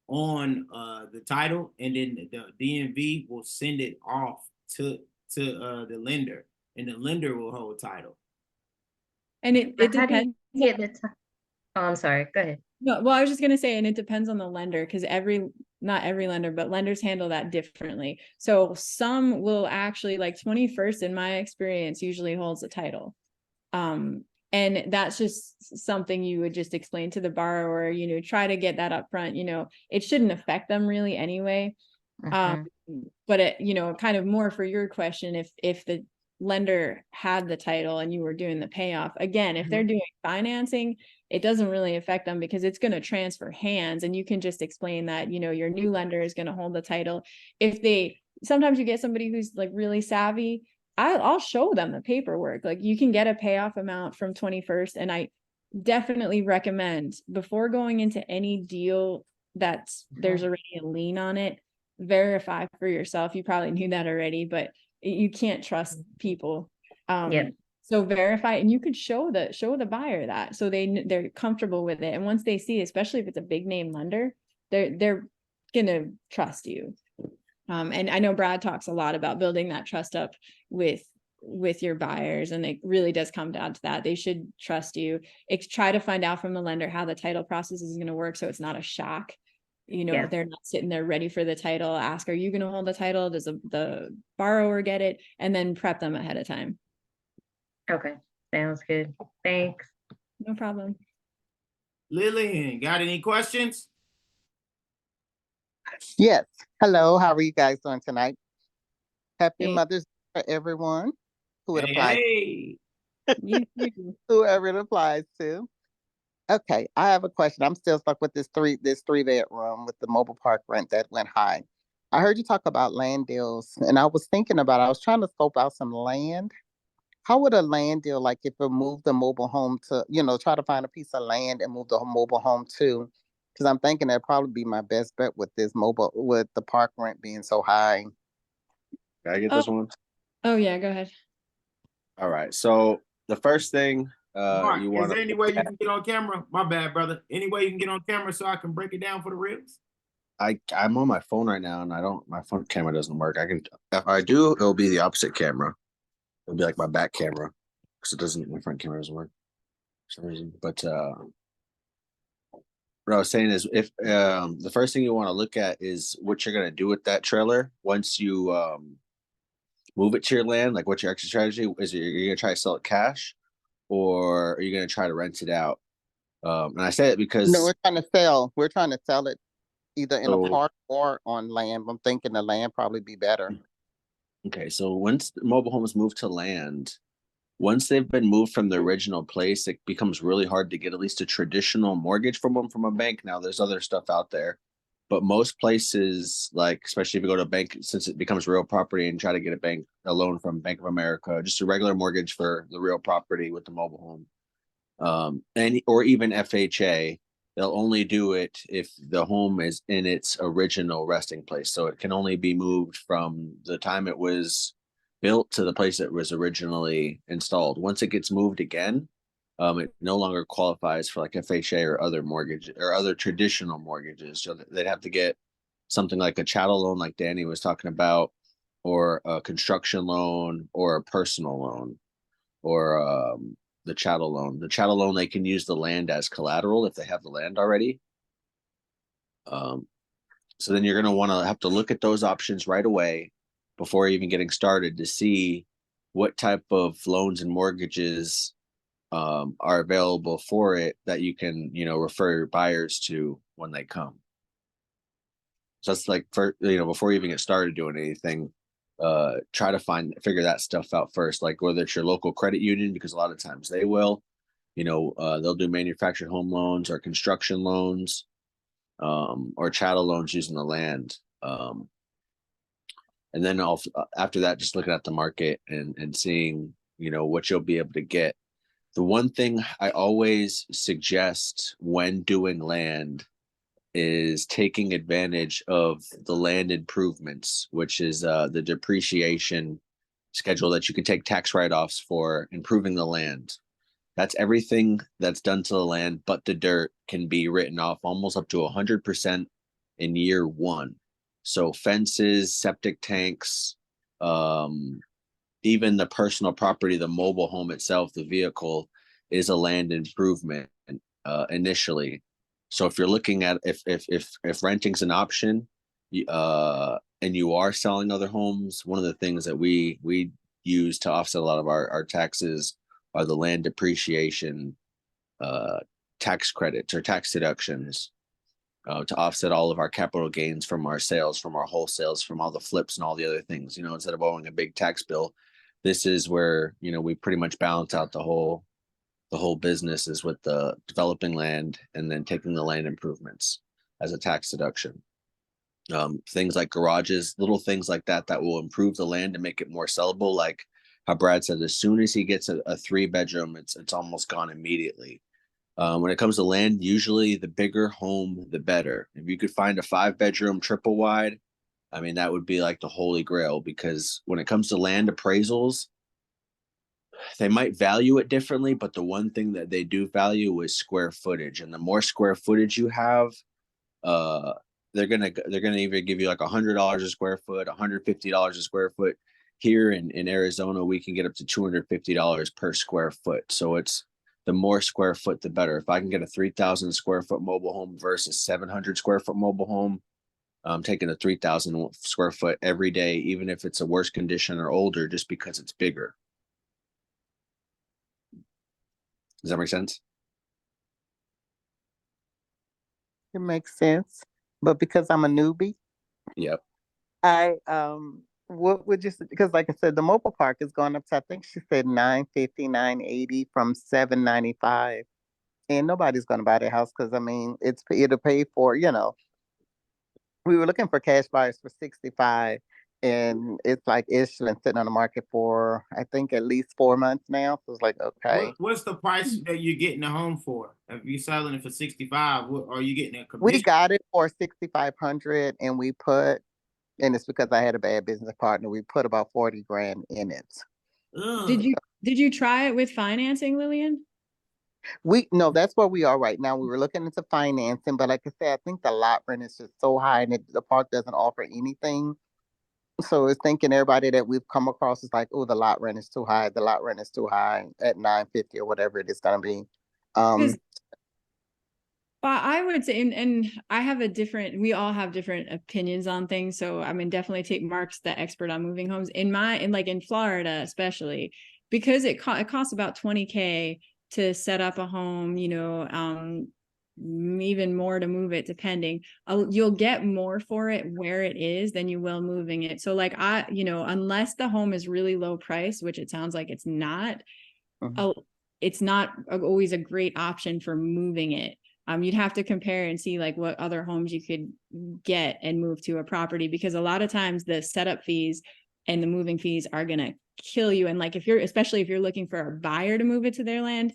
on the title, and then the DMV will send it off to the lender, and the lender will hold title. And it But how do you depends. get the time? Oh, I'm sorry. Go ahead. No, well, I was just gonna say, and it depends on the lender, because not every lender, but lenders handle that differently. So some will actually, like 21st, in my experience, usually holds the title. And that's just something you would just explain to the borrower, try to get that up front. It shouldn't affect them really anyway. But it, kind of more for your question, if the lender had the title and you were doing the payoff. Again, if they're doing financing, it doesn't really affect them because it's going to transfer hands, and you can just explain that, you know, your new lender is going to hold the title. If they, sometimes you get somebody who's like really savvy, I'll show them the paperwork. Like, you can get a payoff amount from 21st, and I definitely recommend, before going into any deal that's there's already a lien on it, verify for yourself. You probably knew that already, but you can't trust people. Yeah. So verify, and you could show the buyer that, so they're comfortable with it. And once they see, especially if it's a big name lender, they're gonna trust you. And I know Brad talks a lot about building that trust up with your buyers, and it really does come down to that. They should trust you. Try to find out from the lender how the title process is going to work, so it's not a shock. You know, Yeah. they're not sitting there ready for the title. Ask, are you going to hold the title? Does the borrower get it? And then prep them ahead of time. Okay. Sounds good. Thanks. No problem. Lillian, got any questions? Yes. Hello. How are you guys doing tonight? Happy Hey. Mother's Day for everyone who it Hey, applies, hey. You too. whoever it applies to. Okay, I have a question. I'm still stuck with this three bedroom with the mobile park rent that went high. I heard you talk about land deals, and I was thinking about I was trying to scope out some land. How would a land deal, like if we move the mobile home to, try to find a piece of land and move the mobile home to? Because I'm thinking that'd probably be my best bet with with the park rent being so high. Can I get this one? Oh yeah, go ahead. All right. So the first thing Mark, you is want there to any way you can get on camera? My bad, brother. Any way you can get on camera so I can break it down for the reels? I'm on my phone right now and my phone camera doesn't work. If I do, it'll be the opposite camera. It'll be like my back camera because my front camera doesn't work for some reason. But what I was saying is if the first thing you want to look at is what you're gonna do with that trailer once you move it to your land. Like, what's your exit strategy? Is it you're gonna try to sell it cash, or are you gonna try to rent it out? And I say it because No, we're trying to sell. We're trying to sell it either in a So- park or on land. I'm thinking the land probably be better. okay, so once the mobile homes move to land, once they've been moved from the original place, it becomes really hard to get at least a traditional mortgage from them from a bank. Now, there's other stuff out there, but most places, like especially if you go to a bank, since it becomes real property, and try to get a loan from Bank of America, just a regular mortgage for the real property with the mobile home, or even FHA, they'll only do it if the home is in its original resting place. So it can only be moved from the time it was built to the place it was originally installed. Once it gets moved again, it no longer qualifies for like FHA or other mortgage or other traditional mortgages. So they'd have to get something like a chattel loan, like Danny was talking about, or a construction loan, or a personal loan, or the chattel loan. The chattel loan, they can use the land as collateral if they have the land already. So then you're going to want to have to look at those options right away before even getting started to see what type of loans and mortgages are available for it that you can, refer your buyers to when they come. So that's like, before you even get started doing anything, try to figure that stuff out first, like whether it's your local credit union, because a lot of times they will, they'll do manufactured home loans or construction loans, or chattel loans using the land. And then after that, just looking at the market and seeing, what you'll be able to get. The one thing I always suggest when doing land is taking advantage of the land improvements, which is the depreciation schedule that you can take tax write-offs for improving the land. That's everything that's done to the land, but the dirt can be written off almost up to 100% in year one. So fences, septic tanks, even the personal property, the mobile home itself, the vehicle is a land improvement initially. So if you're looking at if renting's an option, and you are selling other homes, one of the things that we use to offset a lot of our taxes are the land depreciation tax credits or tax deductions, to offset all of our capital gains from our sales, from our wholesales, from all the flips and all the other things. Instead of owing a big tax bill, this is where, we pretty much balance out the whole business is with the developing land and then taking the land improvements as a tax deduction. Things like garages, little things like that will improve the land and make it more sellable. Like how Brad said, as soon as he gets a 3-bedroom, it's almost gone immediately. When it comes to land, usually the bigger home, the better. If you could find a 5-bedroom triple wide, I mean, that would be like the holy grail, because when it comes to land appraisals, they might value it differently, but the one thing that they do value is square footage. And the more square footage you have, they're gonna either give you like $100 a square foot, $150 a square foot. Here in Arizona, we can get up to $250 per square foot. So it's the more square foot, the better. If I can get a 3,000 square foot mobile home versus 700 square foot mobile home, I'm taking a 3,000 square foot every day, even if it's a worse condition or older, just because it's bigger. Does that make sense? It makes sense. But because I'm a newbie, Yep. what would you, because like I said, the mobile park is going up to, I think she said 950, 980 from 795. And nobody's going to buy their house because, I mean, it'll pay for, we were looking for cash buyers for 65, and it's like it's been sitting on the market for, I think, at least 4 months now. So it's like, okay. What's the price that you're getting the home for? If you're selling it for 65, what are you getting a We commission? got it for 6,500, and and it's because I had a bad business partner, we put about 40 grand in it. Ugh. Did you try it with financing, Lillian? No, that's where we are right now. We were looking into financing, but like I said, I think the lot rent is just so high, and the park doesn't offer anything. So it's thinking everybody that we've come across is like, oh, the lot rent is too high. The lot rent is too high at 950 or whatever it is gonna be. But I would say, and I have we all have different opinions on things. So I mean, definitely take Mark's the expert on moving homes. In Florida, especially, because it costs about $20K to set up a home, even more to move it, depending. You'll get more for it where it is than you will moving it. So like unless the home is really low price, which it sounds like it's not, it's not always a great option for moving it. You'd have to compare and see like what other homes you could get and move to a property, because a lot of times the setup fees and the moving fees are going to kill you. And like, especially if you're looking for a buyer to move it to their land,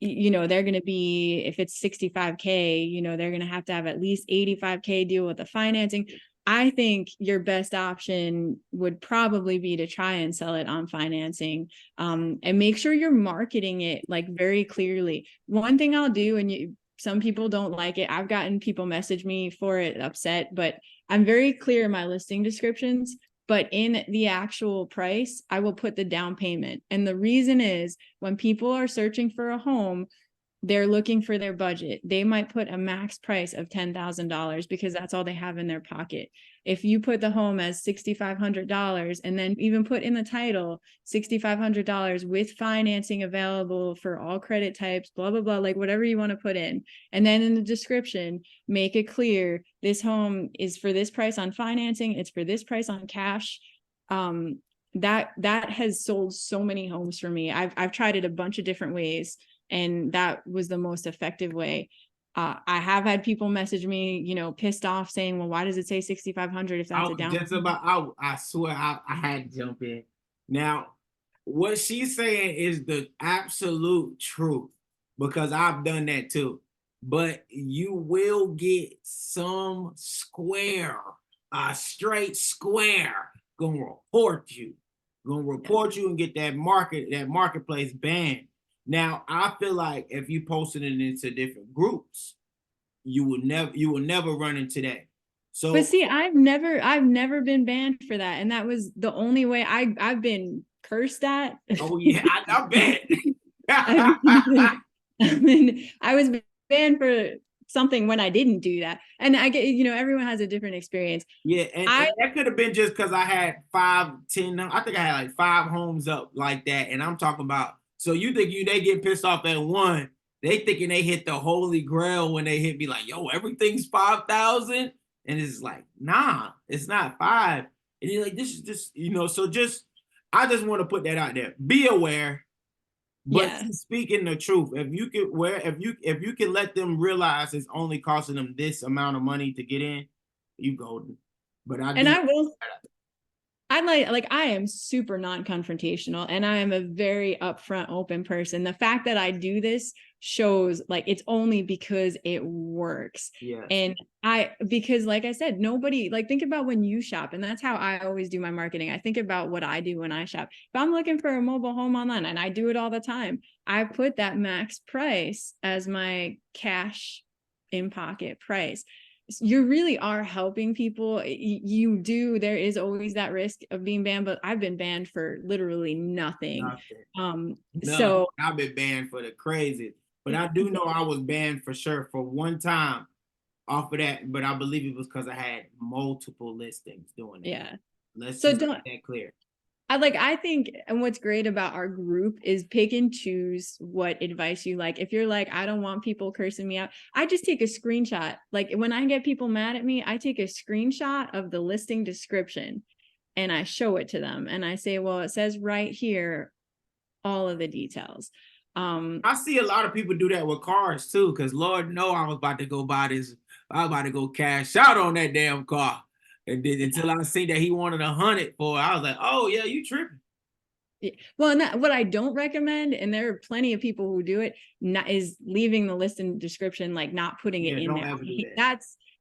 they're going to be, if it's 65K, they're going to have at least 85K deal with the financing. I think your best option would probably be to try and sell it on financing, and make sure you're marketing it like very clearly. One thing I'll do, and some people don't like it, I've gotten people message me for it upset, but I'm very clear in my listing descriptions. But in the actual price, I will put the down payment. And the reason is, when people are searching for a home, they're looking for their budget. They might put a max price of $10,000 because that's all they have in their pocket. If you put the home as $6,500 and then even put in the title $6,500 with financing available for all credit types, blah, blah, blah, like whatever you want to put in. And then in the description, make it clear this home is for this price on financing. It's for this price on cash. That has sold so many homes for me. I've tried it a bunch of different ways, and that was the most effective way. I have had people message me, pissed off, saying, well, why does it say 6,500 if that's a down payment? I swear I had to jump in. Now, what she's saying is the absolute truth, because I've done that too. But you will get some square, a straight square, gonna report you. And get that marketplace banned. Now, I feel like if you posted it into different groups, you will never run into that. So, but see, I've never been banned for that, and that was the only way I've been cursed at. Oh yeah, I bet. I was banned for something when I didn't do that, and I get, everyone has a different experience. Yeah, and that could have been just because I had 5, 10. I think I had like 5 homes up like that, and I'm talking about. So you think they get pissed off at one? They thinking they hit the holy grail when they hit me like, yo, everything's 5,000, and it's like, nah, it's not 5. And you're like, this is just, so just I just want to put that out there. Be aware, but Yeah. she's speaking the truth. If you can let them realize it's only costing them this amount of money to get in, you golden. But I will. I am super non-confrontational, and I am a very upfront, open person. The fact that I do this shows like it's only because it works. Yeah. And because like I said, nobody, like, think about when you shop, and that's how I always do my marketing. I think about what I do when I shop. If I'm looking for a mobile home online, and I do it all the time, I put that max price as my cash in pocket price. You really are helping people. There is always that risk of being banned, but I've been banned for literally nothing. So I've been banned for the crazy, but I do know I was banned for sure for one time off of that, but I believe it was because I had multiple listings doing it. Yeah. Let's so just don't make that clear. I think, and what's great about our group is pick and choose what advice you like. If you're like, I don't want people cursing me out, I just take a screenshot. Like when I get people mad at me, I take a screenshot of the listing description and I show it to them. And I say, well, it says right here, all of the details. I see a lot of people do that with cars too, because Lord know I was about to go buy this. I was about to go cash out on that damn car. And then until I seen that he wanted 100 for it, I was like, oh yeah, you tripping. Yeah. Well, and what I don't recommend, and there are plenty of people who do it, is leaving the list in the description, like not putting it in there.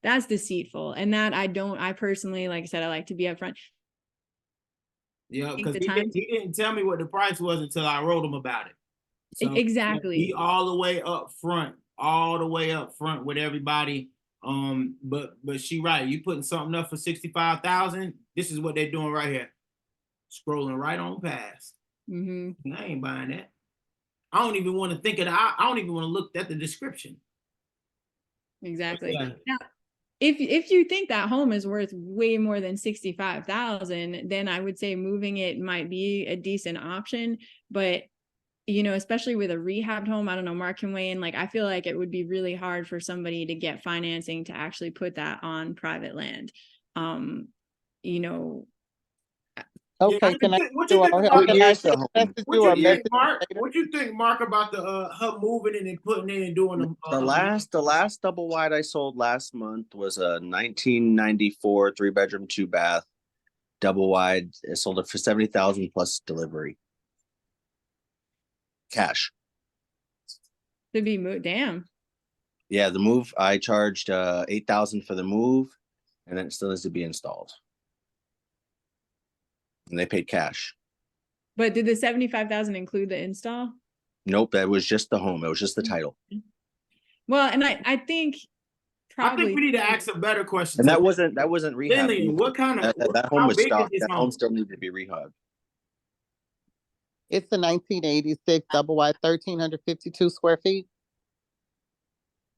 That's deceitful. And that I personally, like I said, I like to be upfront. Yeah, because he didn't tell me what the price was until I wrote him about it. So exactly. Be all the way up front with everybody. But she right. You putting something up for 65,000. This is what they're doing right here. Scrolling right on past. Mm-hmm. I ain't buying that. I don't even want to think of I don't even want to look at the description. Exactly. Yeah. Now, if you think that home is worth way more than 65,000, then I would say moving it might be a decent option. But especially with a rehabbed home, I don't know, Mark can weigh in. Like, I feel like it would be really hard for somebody to get financing to actually put that on private land. Okay, can I what you think Mark? What you think, Mark, about the her moving in and putting in and doing the last double wide I sold last month was a 1994 3-bedroom 2-bath double wide. I sold it for 70,000 plus delivery. Cash. To be moved. Damn. Yeah, the move I charged 8,000 for the move, and then it still needs to be installed. And they paid cash. But did the 75,000 include the install? Nope, that was just the home. It was just the title. Well, and I think probably I think we need to ask a better question. And that wasn't rehab. Lillian, what kind of that home was stock. That home still needed to be rehabbed. It's a 1986 double wide, 1,352 square feet.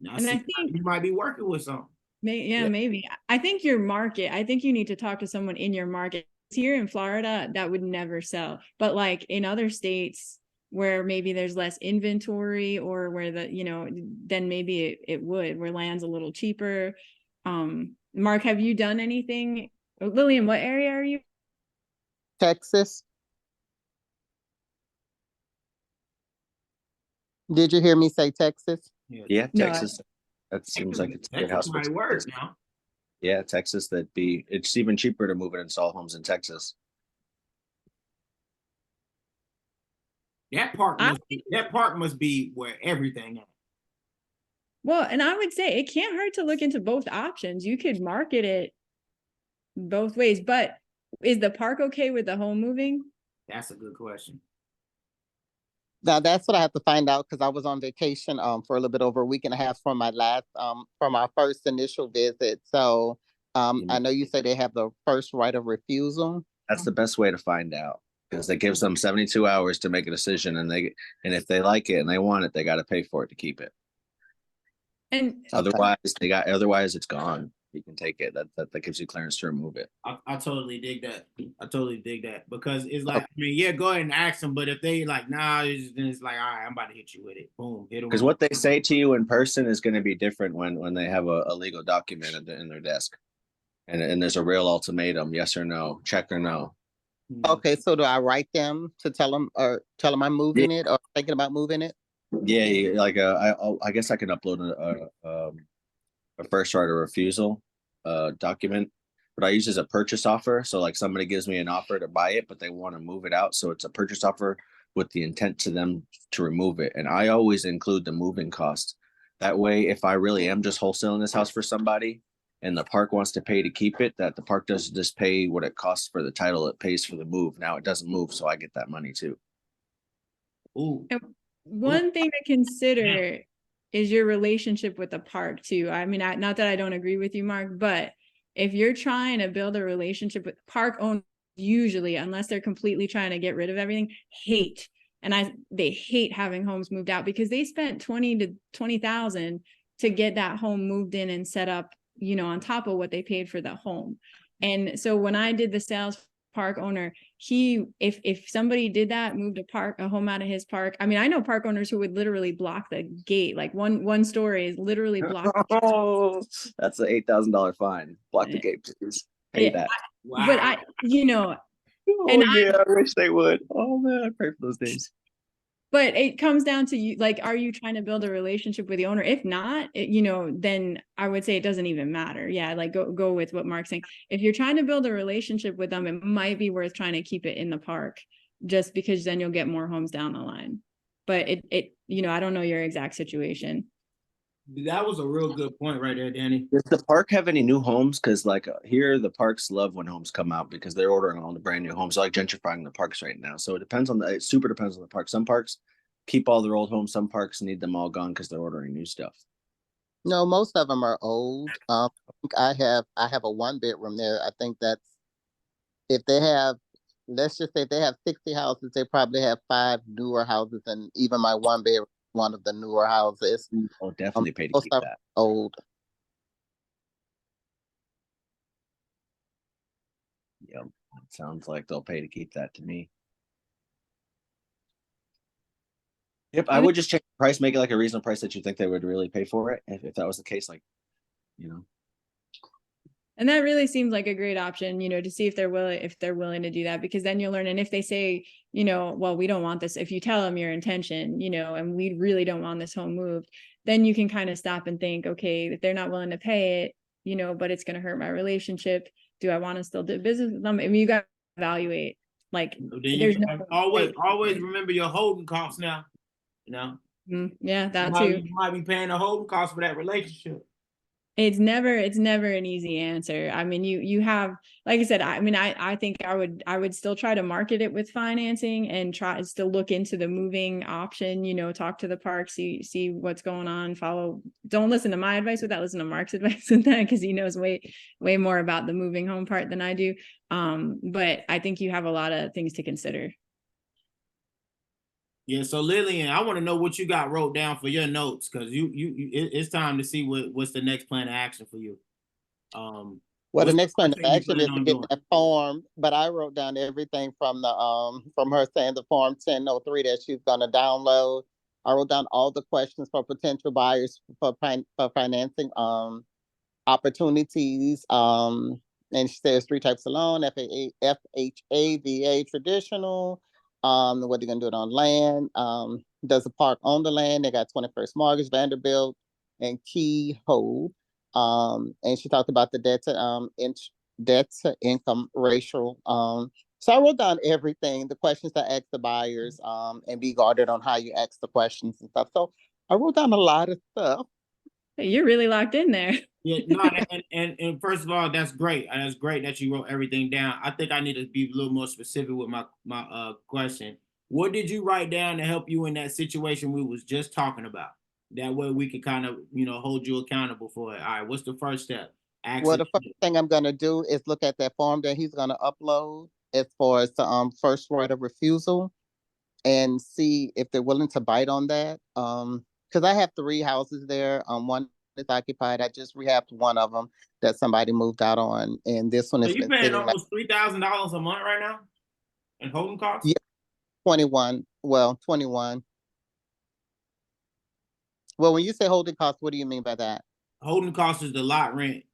Now, and I think you might be working with something. Maybe. I think your market, I think you need to talk to someone in your market. Here in Florida, that would never sell. But like in other states where maybe there's less inventory, or where then maybe it would, where land's a little cheaper. Mark, have you done anything? Lillian, what area are you? Texas. Did you hear me say Texas? Yeah, Texas. That seems like it's a good house. Might work now. Yeah, Texas. It's even cheaper to move and install homes in Texas. That park must be where everything is. Well, and I would say it can't hurt to look into both options. You could market it both ways, but is the park okay with the home moving? That's a good question. Now that's what I have to find out, because I was on vacation for a little bit over a week and a half from my from our first initial visit. So I know you said they have the first right of refusal. That's the best way to find out, because it gives them 72 hours to make a decision, and if they like it and they want it, they got to pay for it to keep it. And otherwise it's gone. You can take it. That gives you clearance to remove it. I totally dig that. Because it's like, go ahead and ask them, but if they like, nah, it's like, all right, I'm about to hit you with it. Boom, hit them. Because what they say to you in person is going to be different when they have a legal document in their desk, and there's a real ultimatum: yes or no, check or no. Okay, so do I write them to tell them I'm moving it or thinking about moving it? Yeah, like I guess I can upload a first right of refusal document, but I use it as a purchase offer. So like somebody gives me an offer to buy it, but they want to move it out, so it's a purchase offer with the intent to them to remove it, and I always include the moving cost. That way, if I really am just wholesaling this house for somebody, and the park wants to pay to keep it, that the park doesn't just pay what it costs for the title; it pays for the move. Now it doesn't move, so I get that money too. Ooh. And one thing to consider is your relationship with the park too. I mean, not that I don't agree with you, Mark, but if you're trying to build a relationship with park owners, usually, unless they're completely trying to get rid of everything, they hate having homes moved out because they spent 20 to 20,000 to get that home moved in and set up, you know, on top of what they paid for the home. And so when I did the sales park owner, if somebody did that, moved a home out of his park, I mean, I know park owners who would literally block the gate, like one story is literally blocked. Oh, that's an $8,000 fine. Block the gate, please. Pay that. Wow. But you know, Oh yeah, I wish they would. Oh man, I pray for those days. but it comes down to you, like, are you trying to build a relationship with the owner? If not, you know, then I would say it doesn't even matter. Yeah, like go with what Mark's saying. If you're trying to build a relationship with them, it might be worth trying to keep it in the park, just because then you'll get more homes down the line. But you know, I don't know your exact situation. That was a real good point right there, Danny. Does the park have any new homes? Because like here, the parks love when homes come out because they're ordering all the brand new homes. They're like gentrifying the parks right now. So it super depends on the park. Some parks keep all their old homes. Some parks need them all gone because they're ordering new stuff. No, most of them are old. I think I have a 1 bedroom there. I think that's if they have, let's just say if they have 60 houses, they probably have 5 newer houses, and even my 1 bedroom, one of the newer houses. I'll definitely pay to Most keep of that. old. Yep. It sounds like they'll pay to keep that to me. Yep, I would just check the price, make it like a reasonable price that you think they would really pay for it. If that was the case, like, you know. And that really seems like a great option, you know, to see if they're willing to do that, because then you'll learn. And if they say, you know, well, we don't want this, if you tell them your intention, you know, and we really don't want this home moved, then you can kind of stop and think, okay, if they're not willing to pay it, you know, but it's going to hurt my relationship, do I want to still do business with them? I mean, you got to evaluate, like, Then there's you no always remember your holding costs now. You know, yeah, that too. You might be paying a holding cost for that relationship. It's never an easy answer. I mean, you have, like I said, I mean, I think I would still try to market it with financing and try to still look into the moving option, you know, talk to the park, see what's going on, don't listen to my advice with that, listen to Mark's advice with that, because he knows way more about the moving home part than I do. But I think you have a lot of things to consider. Yeah, so Lillian, I want to know what you got wrote down for your notes, because it's time to see what's the next plan of action for you. Well, what's the next plan first of thing you action plan is to on get doing? that form, but I wrote down everything from her saying the form 1003 that she's gonna download. I wrote down all the questions for potential buyers for financing opportunities. And she says 3 types of loan: FHA, VA, traditional. What they're gonna do it on land. Does the park own the land? They got 21st Mortgage, Vanderbilt, and Key Hold. And she talked about the debt to income ratio. So I wrote down everything, the questions to ask the buyers, and be guarded on how you ask the questions and stuff. So I wrote down a lot of stuff. Hey, you're really locked in there. Yeah, no, and first of all, that's great. That's great that you wrote everything down. I think I need to be a little more specific with my question. What did you write down to help you in that situation we was just talking about? That way we can kind of, you know, hold you accountable for it. All right, what's the first step? Well, the first thing I'm gonna do is look at that form that he's gonna upload as far as the first right of refusal, and see if they're willing to bite on that. Because I have 3 houses there. One is occupied. I just rehabbed one of them that somebody moved out on, and this one So has you been paying sitting like almost $3,000 a month right now in holding costs? Yeah. 21. Well, 21. Well, when you say holding costs, what do you mean by that? Holding costs is the lot rent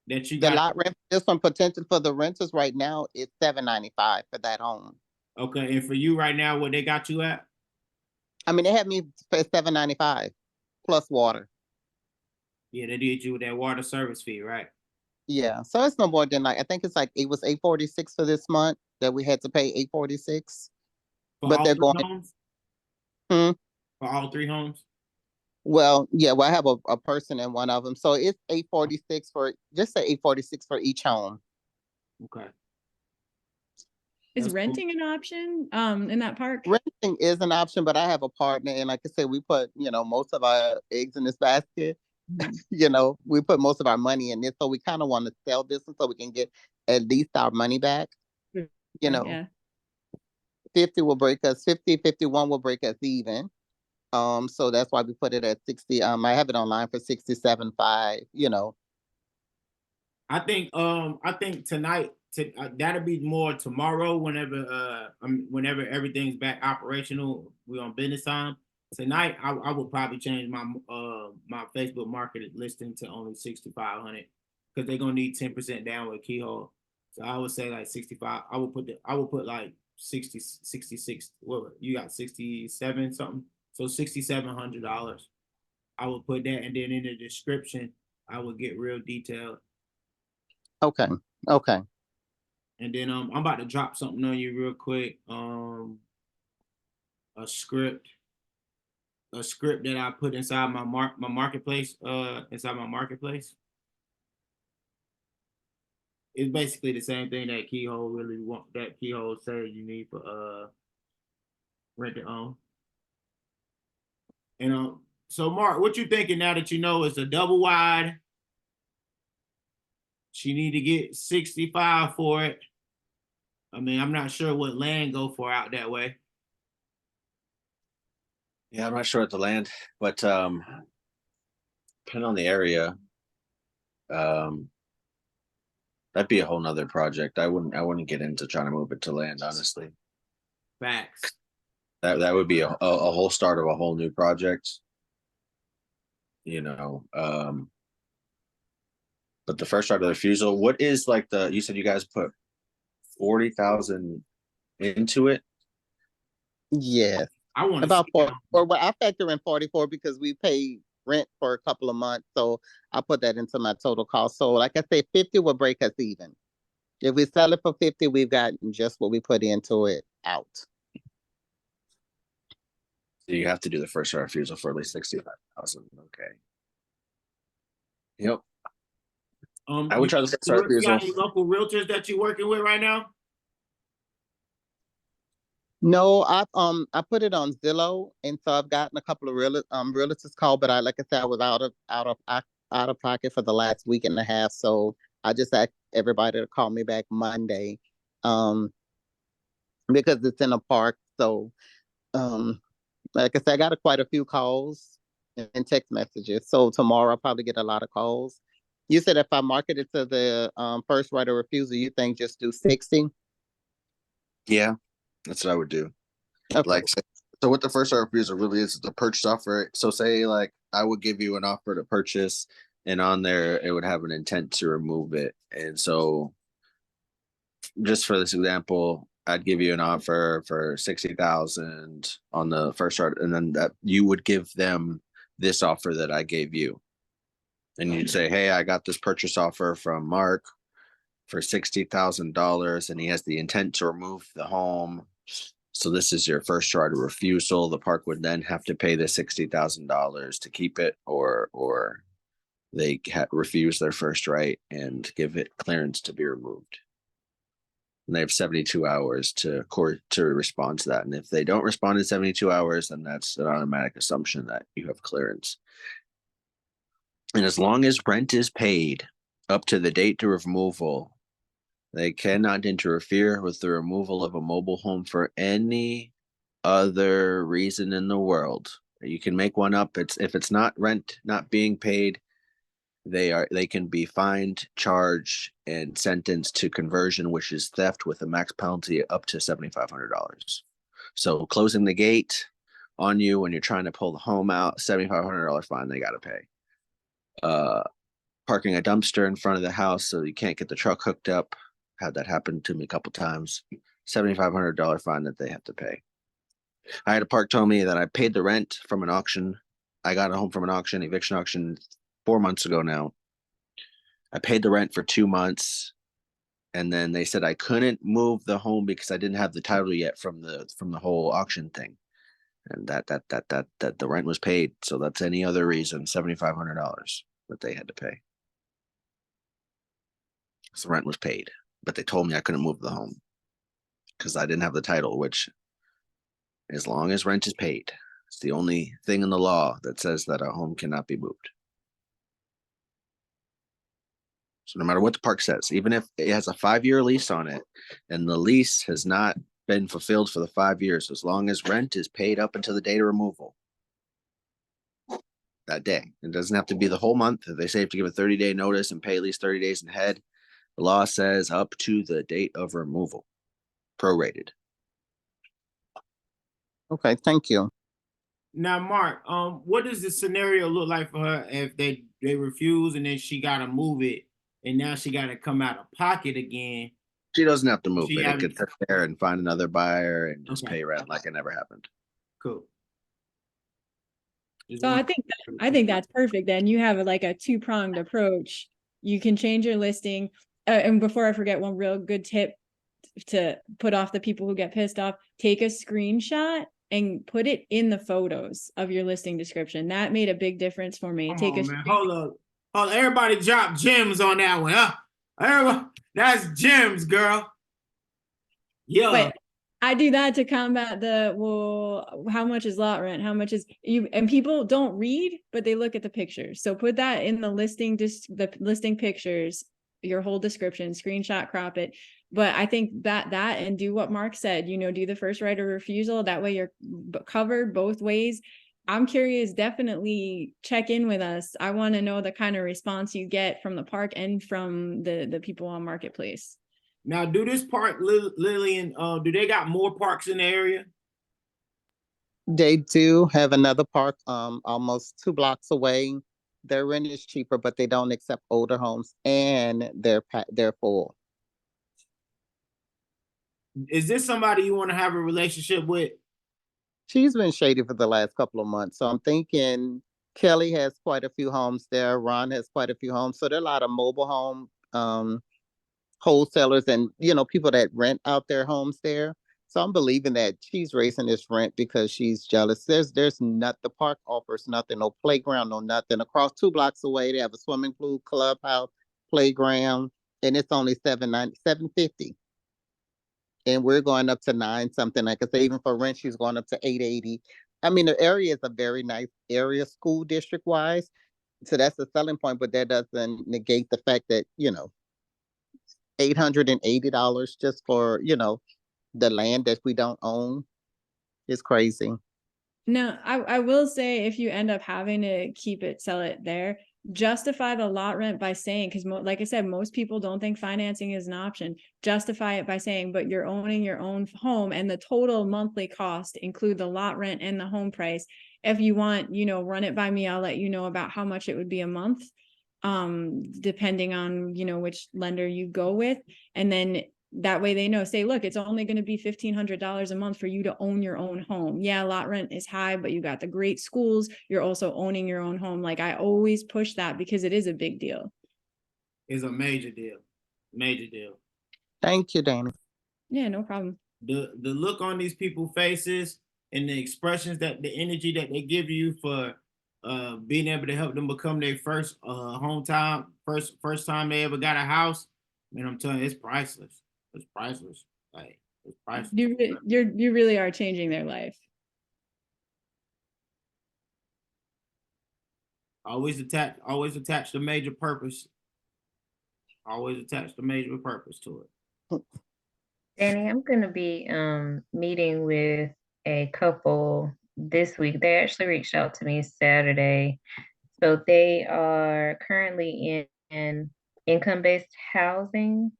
that you The got? lot rent, this one potential for the renters right now is $795 for that home. Okay, and for you right now, what they got you at? I mean, they had me for $795 plus water. Yeah, they did you with that water service fee, right? Yeah, so it's no more than like, I think it's like, it was $846 for this month that we had to pay $846. For But all they're three going, homes? Hmm? For all 3 homes? Well, yeah, well, I have a person in one of them. So it's 846 for, just say 846 for each home. Okay. Is That's cool. renting an option in that park? Renting is an option, but I have a partner, and like I said, we put, most of our eggs in this basket. We put most of our money in this, so we kind of want to sell this one so we can get at least our money back. You know, Yeah. 50 will break us, 50, 51 will break us even. So that's why we put it at 60. I have it online for 67.5, I think tonight that'll be more tomorrow whenever everything's back operational, we on business time. Tonight I would probably change my Facebook market listing to only 6,500 because they're gonna need 10% down with keyhole. So I would say like 65. I would put like 60, 66. Well, you got 67 something. So $6,700. I would put that, and then in the description I would get real detailed. Okay. Okay. And then I'm about to drop something on you real quick. A script that I put inside my marketplace. Inside my marketplace. It's basically the same thing that Keyhole said you need for rent to own. And so Mark, what you thinking now that you know it's a double wide? She need to get 65 for it. I mean, I'm not sure what land go for out that way. Yeah, I'm not sure at the land, but depending on the area, that'd be a whole nother project. I wouldn't get into trying to move it to land, honestly. Facts. That would be a whole start of a whole new project. But the first right of refusal, what is like you said you guys put 40,000 into it? Yes. I want to About see 4, or well, I factor in 44 because we paid rent for a couple of months. So I put that into my total cost. So like I said, 50 will break us even. If we sell it for 50, we've gotten just what we put into it out. So you have to do the first right of refusal for at least 65,000. Okay. Yep. I would try the first right of You got refusal. any local realtors that you're working with right now? No, I put it on Zillow, and so I've gotten a couple of realtors call, but like I said, I was out of pocket for the last week and a half, so I just asked everybody to call me back Monday, because it's in a park. So, like I said, I got quite a few calls and text messages. So tomorrow I'll probably get a lot of calls. You said if I market it to the first right of refusal, you think just do 60? Yeah, that's what I would do. Okay. Like, so what the first right of refusal really is the purchase offer. So say like I would give you an offer to purchase, and on there it would have an intent to remove it. And so just for this example, I'd give you an offer for 60,000 on the first right, and then that you would give them this offer that I gave you. And you'd say, hey, I got this purchase offer from Mark for $60,000, and he has the intent to remove the home. So this is your first right of refusal. The park would then have to pay the $60,000 to keep it, or they refuse their first right and give it clearance to be removed. And they have 72 hours to respond to that. And if they don't respond in 72 hours, then that's an automatic assumption that you have clearance. And as long as rent is paid up to the date of removal, they cannot interfere with the removal of a mobile home for any other reason in the world. You can make one up. If it's not rent not being paid, they can be fined, charged, and sentenced to conversion, which is theft with a max penalty up to $7,500. So closing the gate on you when you're trying to pull the home out, $7,500 fine they got to pay. parking a dumpster in front of the house so you can't get the truck hooked up. Had that happen to me a couple times. $7,500 fine that they have to pay. I had a park tell me that I paid the rent from an auction. I got a home from an auction, eviction auction 4 months ago now. I paid the rent for 2 months, and then they said I couldn't move the home because I didn't have the title yet from the whole auction thing. And that the rent was paid. So that's any other reason, $7,500 that they had to pay. So rent was paid, but they told me I couldn't move the home because I didn't have the title, which as long as rent is paid, it's the only thing in the law that says that a home cannot be moved. So no matter what the park says, even if it has a 5-year lease on it and the lease has not been fulfilled for the 5 years, as long as rent is paid up until the date of removal, that day, it doesn't have to be the whole month. They say you have to give a 30-day notice and pay at least 30 days ahead. The law says up to the date of removal, prorated. Okay, thank you. Now, Mark, what does the scenario look like for her if they refuse and then she got to move it and now she got to come out of pocket again? She doesn't have to move She it. It haven't- could sit there and find another buyer and just Okay. pay rent like it never happened. Cool. Just So one- I think that's perfect. Then you have like a two-pronged approach. You can change your listing. And before I forget, one real good tip to put off the people who get pissed off, take a screenshot and put it in the photos of your listing description. That made a big difference for me. Come Take on, a man. Hold up. Everybody drop gems on that one, huh? Everybody, that's gems, girl. Yeah. But I do that to combat the, well, how much is lot rent? How much is you? And people don't read, but they look at the pictures. So put that in the listing, just the listing pictures, your whole description, screenshot, crop it. But I think that and do what Mark said, do the first right of refusal. That way you're covered both ways. I'm curious, definitely check in with us. I want to know the kind of response you get from the park and from the people on Marketplace. Now, do this park, Lillian, do they got more parks in the area? They do have another park, almost 2 blocks away. Their rent is cheaper, but they don't accept older homes, and they're full. Is this somebody you want to have a relationship with? She's been shady for the last couple of months, so I'm thinking Kelly has quite a few homes there. Ron has quite a few homes, so there are a lot of mobile home wholesalers and people that rent out their homes there. So I'm believing that she's raising this rent because she's jealous. There's not, the park offers nothing, no playground, no nothing. Across 2 blocks away, they have a swimming pool, clubhouse, playground, and it's only $750. And we're going up to 9 something. Like I say, even for rent, she's going up to $880. I mean, the area is a very nice area, school district wise. So that's the selling point, but that doesn't negate the fact that, $880 just for, the land that we don't own is crazy. No, I will say if you end up having to sell it there, justify the lot rent by saying, because like I said, most people don't think financing is an option. Justify it by saying, but you're owning your own home and the total monthly cost include the lot rent and the home price. If you want, run it by me, I'll let you know about how much it would be a month, depending on, which lender you go with. And then that way they know, say, look, it's only going to be $1,500 a month for you to own your own home. Yeah, lot rent is high, but you got the great schools. You're also owning your own home. Like I always push that because it is a big deal. It's a major deal. Major deal. Thank you, Dana. Yeah, no problem. The look on these people's faces and the expressions, that the energy that they give you for being able to help them become their first hometown, first time they ever got a house, man, I'm telling you, it's priceless. It's priceless. Like, it's priceless. You really are changing their life. Always attach the major purpose. Always attach the major purpose to it. Danny, I'm going to be meeting with a couple this week. They actually reached out to me Saturday. So they are currently in income-based housing,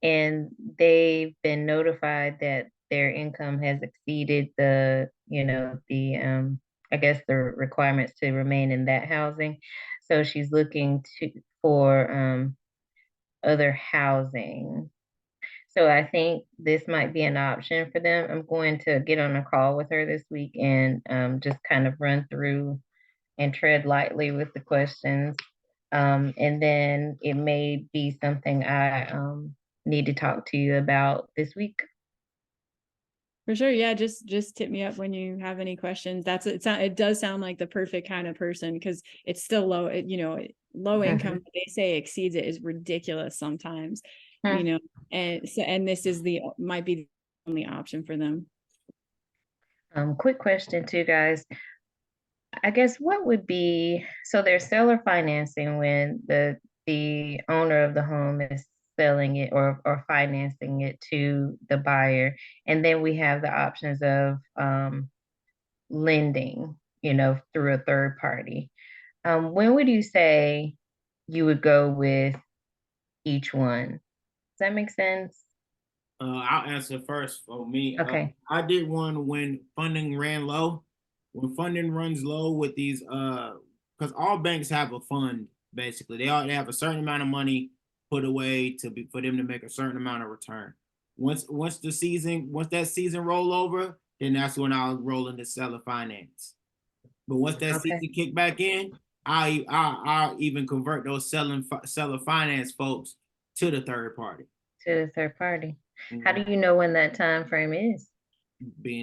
and they've been notified that their income has exceeded I guess the requirements to remain in that housing. So she's looking for other housing. So I think this might be an option for them. I'm going to get on a call with her this week and just kind of run through and tread lightly with the questions. And then it may be something I need to talk to you about this week. For sure. Yeah. Just tip me up when you have any questions. It does sound like the perfect kind of person, because it's still low, low income, but they say exceeds it is ridiculous sometimes, and this is might be the only option for them. Quick question too, guys. I guess what would be, so there's seller financing when the owner of the home is selling it or financing it to the buyer. And then we have the options of lending, through a third party. When would you say you would go with each one? Does that make sense? I'll answer first for me. Okay. I did one when funding ran low. When funding runs low with these, because all banks have a fund basically. They have a certain amount of money put away for them to make a certain amount of return. Once that season roll over, then that's when I'll roll into seller finance. But once that Okay. season kick back in, I'll even convert those seller finance folks to the third party. To the third party. How do you know when that time frame is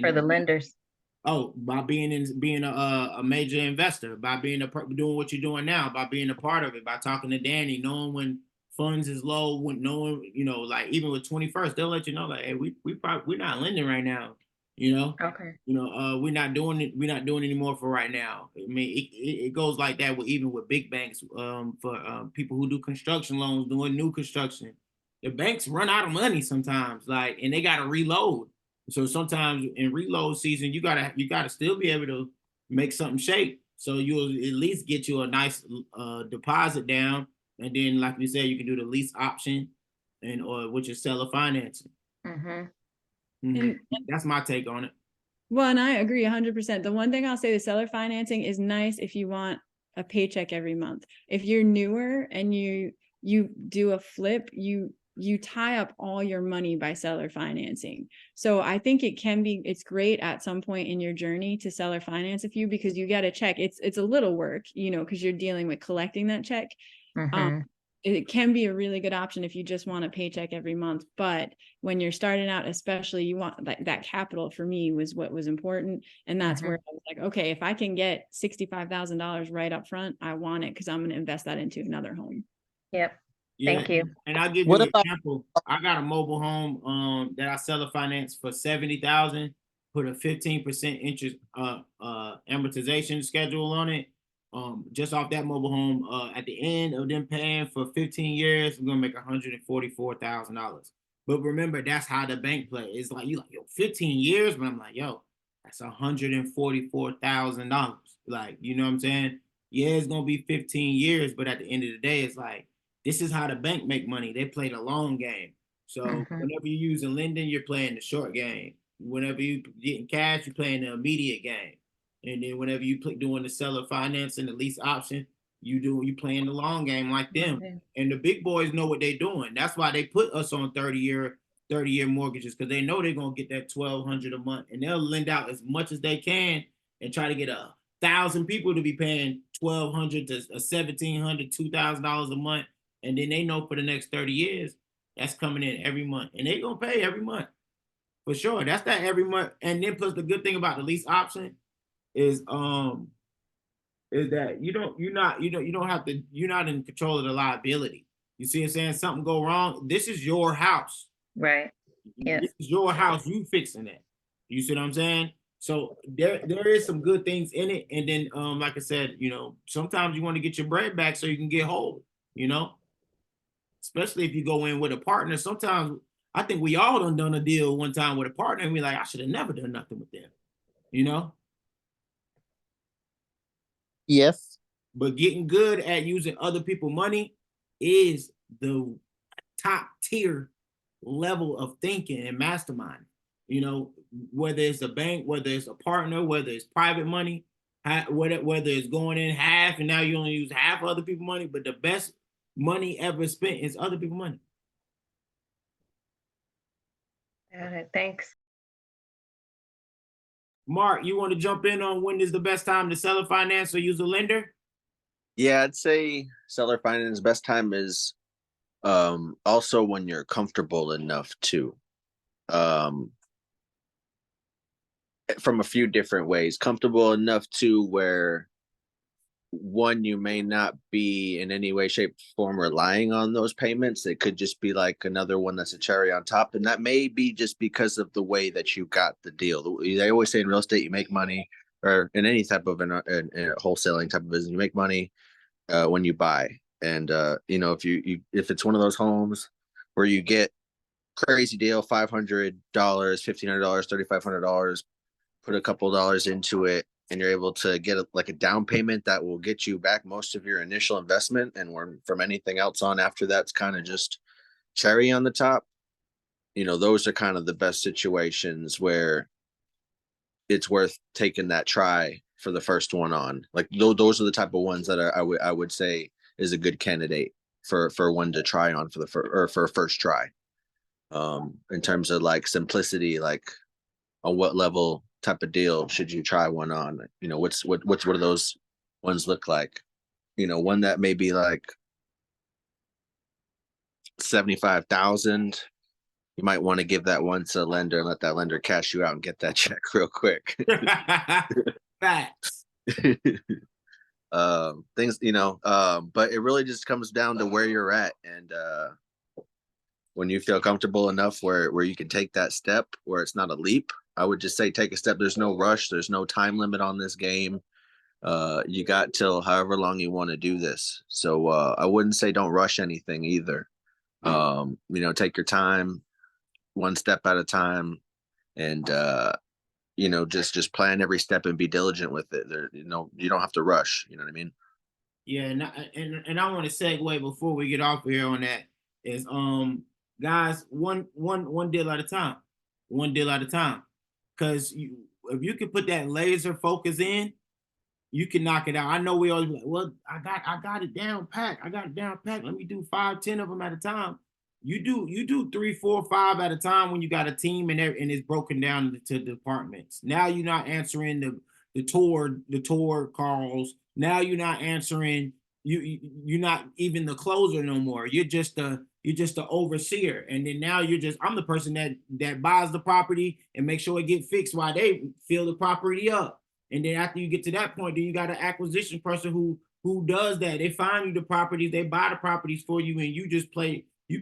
for the lenders? Oh, by being a major investor, by doing what you're doing now, by being a part of it, by talking to Danny, knowing when funds is low, when knowing, like even with 21st, they'll let you know, like, hey, we're not lending right now, Okay. we're not doing it, we're not doing anymore for right now. I mean, it goes like that even with big banks, for people who do construction loans, doing new construction. The banks run out of money sometimes, and they gotta reload. So sometimes in reload season, you gotta still be able to make something shake. So you'll at least get you a nice deposit down, and then like you said, you can do the lease option, or which is seller financing. That's my take on it. Well, and I agree 100%. The one thing I'll say, the seller financing is nice if you want a paycheck every month. If you're newer and you do a flip, you tie up all your money by seller financing. So I think it's great at some point in your journey to seller finance because you got to check. It's a little work, because you're dealing with collecting that check. It can be a really good option if you just want a paycheck every month. But when you're starting out, especially, you want that capital. For me, was what was important. And that's where I was like, okay, if I can get $65,000 right up front, I want it, because I'm going to invest that into another home. Yep. Yeah, Thank you. and I'll give you an example. I got a mobile home that I seller finance for $70,000, put a 15% interest amortization schedule on it. Just off that mobile home, at the end of them paying for 15 years, I'm gonna make $144,000. But remember, that's how the bank play. It's like, yo, 15 years, but I'm like, yo, that's $144,000. Like, you know what I'm saying? Yeah, it's gonna be 15 years, but at the end of the day, it's like, this is how the bank make money. They play the long game. So whenever you're using lending, you're playing the short game. Whenever you getting cash, you're playing the immediate game. And then whenever you doing the seller finance and the lease option, you playing the long game like them. And the big boys know what they're doing. That's why they put us on 30-year mortgages, because they know they're gonna get that $1,200 a month, and they'll lend out as much as they can and try to get 1,000 people to be paying $1,200 to $1,700, $2,000 a month. And then they know for the next 30 years, that's coming in every month. And they gonna pay every month. For sure. That's that every month. And then plus the good thing about the lease option is that you're not in control of the liability. You see what I'm saying? Something go wrong. This is your house. Right. Yeah. This is your house. You fixing it. You see what I'm saying? So there is some good things in it. And then like I said, sometimes you want to get your bread back so you can get whole, especially if you go in with a partner. Sometimes I think we all done a deal one time with a partner and we're like, I should have never done nothing with them, Yes. But getting good at using other people's money is the top tier level of thinking and mastermind. Whether it's a bank, whether it's a partner, whether it's private money, whether it's going in half and now you only use half of other people's money, but the best money ever spent is other people's money. Got it. Thanks. Mark, you want to jump in on when is the best time to sell or finance or use a lender? Yeah, I'd say seller finance best time is also when you're comfortable enough to. From a few different ways. Comfortable enough to where one, you may not be in any way, shape, form relying on those payments. It could just be like another one that's a cherry on top. And that may be just because of the way that you got the deal. They always say in real estate, you make money, or in any type of in wholesaling type of business, you make money when you buy. And you know, if it's one of those homes where you get crazy deal, $500, $1,500, $3,500, put a couple dollars into it, and you're able to get like a down payment that will get you back most of your initial investment, and from anything else on after that's kind of just cherry on the top. You know, those are kind of the best situations where it's worth taking that try for the first one on. Like those are the type of ones that I would say is a good candidate for one to try on for for a first try. In terms of like simplicity, like on what level type of deal should you try one on? You know, what do those ones look like? You know, one that may be like 75,000. You might want to give that one to a lender and let that lender cash you out and get that check real quick. Facts. Things, you know, but it really just comes down to where you're at, and when you feel comfortable enough where you can take that step where it's not a leap, I would just say take a step. There's no rush. There's no time limit on this game. You got till however long you want to do this. So I wouldn't say don't rush anything either. You know, take your time, one step at a time, and you know, just plan every step and be diligent with it. There, you know, you don't have to rush. You know what I mean? Yeah, and I want to segue before we get off here on that is guys, one deal at a time. One deal at a time. Because if you can put that laser focus in, you can knock it out. I know we always be like, well, I got it down pat. I got it down pat. Let me do 5, 10 of them at a time. You do 3, 4, 5 at a time when you got a team and it's broken down into departments. Now you're not answering the tour calls. Now you're not answering, you're not even the closer no more. You're just the overseer. And then now I'm the person that buys the property and make sure it get fixed while they fill the property up. And then after you get to that point, then you got an acquisition person who does that. They find you the properties, they buy the properties for you, and you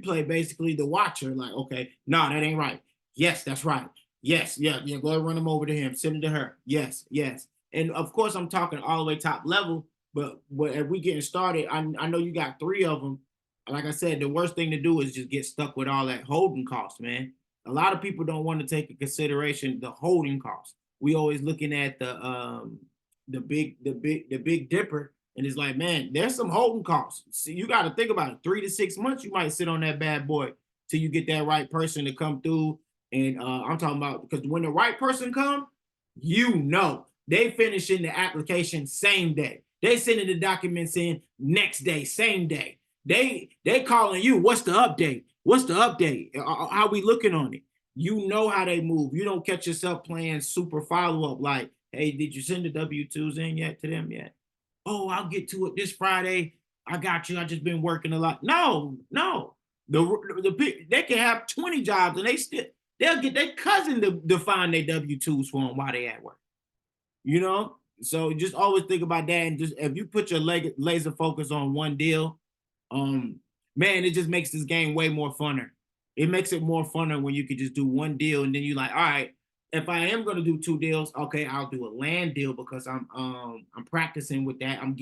play basically the watcher. Like, okay, no, that ain't right. Yes, that's right. Yes, yeah, go ahead, run them over to him, send it to her. Yes. And of course, I'm talking all the way top level, but if we getting started, I know you got 3 of them. Like I said, the worst thing to do is just get stuck with all that holding cost, man. A lot of people don't want to take in consideration the holding cost. We always looking at the big dipper, and it's like, man, there's some holding costs. See, you got to think about it. 3 to 6 months, you might sit on that bad boy till you get that right person to come through. And I'm talking about, because when the right person come, you know, they finishing the application same day. They sending the documents in next day, same day. They calling you. What's the update? What's the update? How we looking on it? You know how they move. You don't catch yourself playing super follow-up like, hey, did you send the W-2s in yet to them yet? Oh, I'll get to it this Friday. I got you. I just been working a lot. No. They can have 20 jobs and they'll get their cousin to find their W-2s for them while they at work. You know? So just always think about that. And just if you put your laser focus on one deal, man, it just makes this game way more funner. It makes it more funner when you could just do one deal and then you like, all right, if I am going to do 2 deals, okay, I'll do a land deal because I'm practicing with that. I'm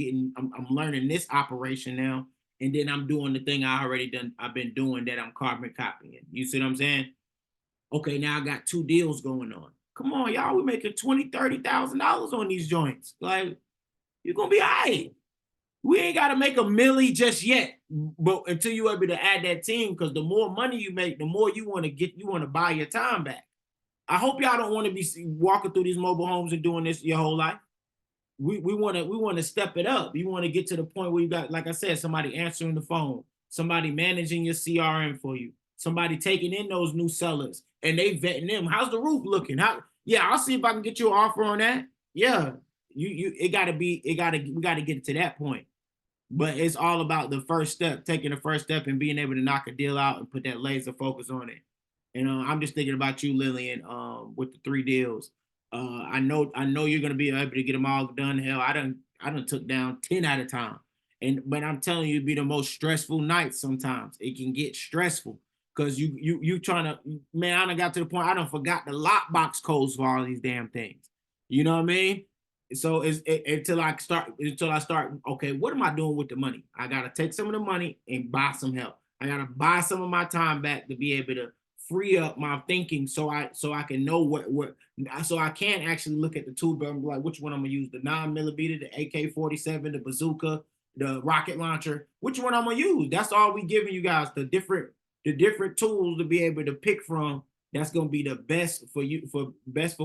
learning this operation now, and then I'm doing the thing I've been doing that I'm carbon copying. You see what I'm saying? Okay, now I got 2 deals going on. Come on, y'all, we're making $20,000, $30,000 on these joints. Like, you're gonna be all right. We ain't got to make a milli just yet, but until you're able to add that team, because the more money you make, the more you want to buy your time back. I hope y'all don't want to be walking through these mobile homes and doing this your whole life. we want to step it up. You want to get to the point where you got, like I said, somebody answering the phone, somebody managing your CRM for you, somebody taking in those new sellers and they vetting them. How's the roof looking? Yeah, I'll see if I can get you an offer on that. Yeah, we got to get to that point. But it's all about the first step, taking the first step and being able to knock a deal out and put that laser focus on it. And I'm just thinking about you, Lillian, with the 3 deals. I know you're gonna be able to get them all done. Hell, I done took down 10 at a time. But I'm telling you, it'd be the most stressful night sometimes. It can get stressful because you trying to, man, I done got to the point I done forgot the lockbox codes for all these damn things. You know what I mean? So until I start, okay, what am I doing with the money? I gotta take some of the money and buy some help. I gotta buy some of my time back to be able to free up my thinking so I can know so I can actually look at the tool belt and be like, which one I'm gonna use, the 9mm, the AK-47, the bazooka, the rocket launcher, which one I'm gonna use. That's all we giving you guys, the different tools to be able to pick from. That's gonna be the best for you, for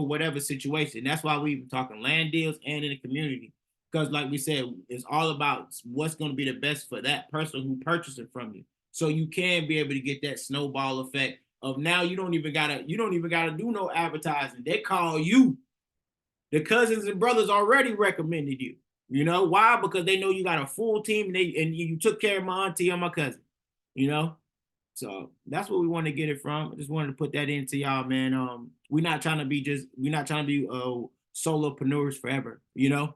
whatever situation. That's why we even talking land deals and in the community. Because like we said, it's all about what's gonna be the best for that person who purchased it from you. So you can be able to get that snowball effect of now you don't even gotta do no advertising. They call you. The cousins and brothers already recommended you. You know why? Because they know you got a full team and you took care of my auntie and my cousin. You know, so that's what we want to get it from. I just wanted to put that into y'all, man. We're not trying to be solopreneurs forever. You know,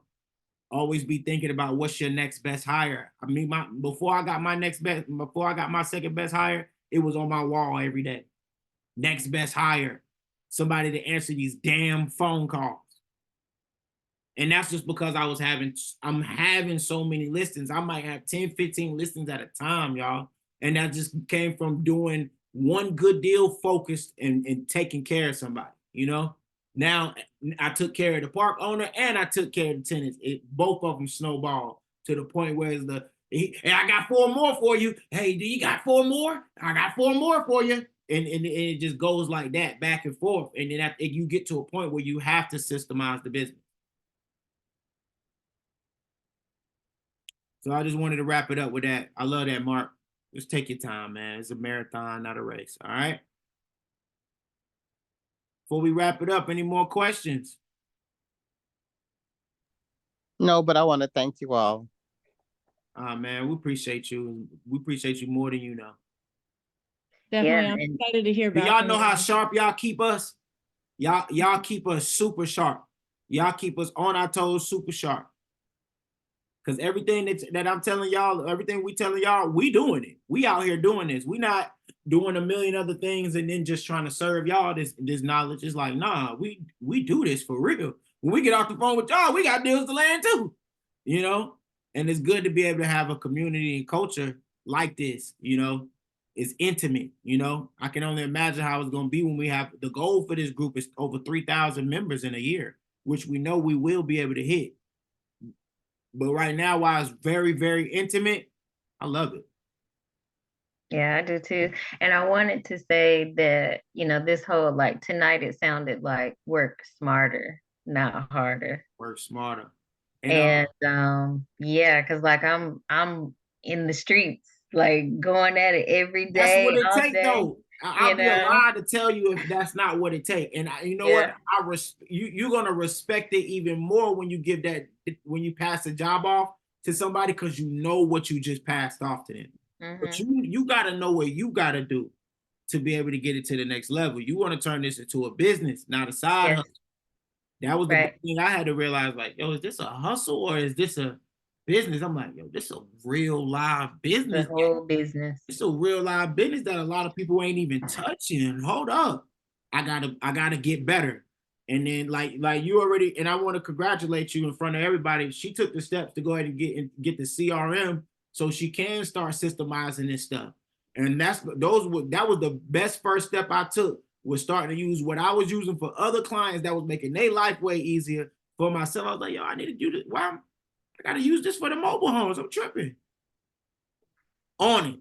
always be thinking about what's your next best hire. I mean, before I got my second best hire, it was on my wall every day. Next best hire, somebody to answer these damn phone calls. And that's just because I'm having so many listings. I might have 10, 15 listings at a time, y'all. And that just came from doing one good deal focused and taking care of somebody, you know? Now I took care of the park owner and I took care of the tenants. Both of them snowballed to the point where hey, I got 4 more for you. Hey, do you got 4 more? I got 4 more for you. And it just goes like that, back and forth. And then you get to a point where you have to systemize the business. So I just wanted to wrap it up with that. I love that, Mark. Just take your time, man. It's a marathon, not a race. All right. Before we wrap it up, any more questions? No, but I want to thank you all. Man, we appreciate you. We appreciate you more than you know. Definitely. Yeah, I'm and- excited to hear Do back. y'all from know you. how sharp y'all keep us? Y'all keep us super sharp. Y'all keep us on our toes, super sharp. Because everything that I'm telling y'all, everything we telling y'all, we doing it. We out here doing this. We not doing a million other things and then just trying to serve y'all this knowledge. It's like, nah, we do this for real. When we get off the phone with y'all, we got deals to land too. You know? And it's good to be able to have a community and culture like this, you know. It's intimate, you know. I can only imagine how it's gonna be when we have the goal for this group is over 3,000 members in a year, which we know we will be able to hit. But right now, while it's very, very intimate, I love it. Yeah, I do too. And I wanted to say that, this whole like tonight, it sounded like work smarter, not harder. Work smarter. And yeah, because like I'm in the streets, like going at it every That's day, what it all take, day. though. I'll be a know? lie to tell you if that's not what it take. And you know Yeah. what? You're gonna respect it even more when you pass the job off to somebody because you know what you just passed off to them. But Mhm. you gotta know what you gotta do to be able to get it to the next level. You want to turn this into a business, not a side Yes. hustle. That was the Right. big thing I had to realize, like, yo, is this a hustle or is this a business? I'm like, yo, this is a real live The business. whole business. It's a real live business that a lot of people ain't even touching. Hold up. I gotta get better. And then like you already, and I want to congratulate you in front of everybody. She took the steps to go ahead and get the CRM so she can start systemizing this stuff. And that was the best first step I took, was starting to use what I was using for other clients that was making their life way easier. For myself, I was like, yo, I need to do this. Why? I gotta use this for the mobile homes. I'm tripping on it.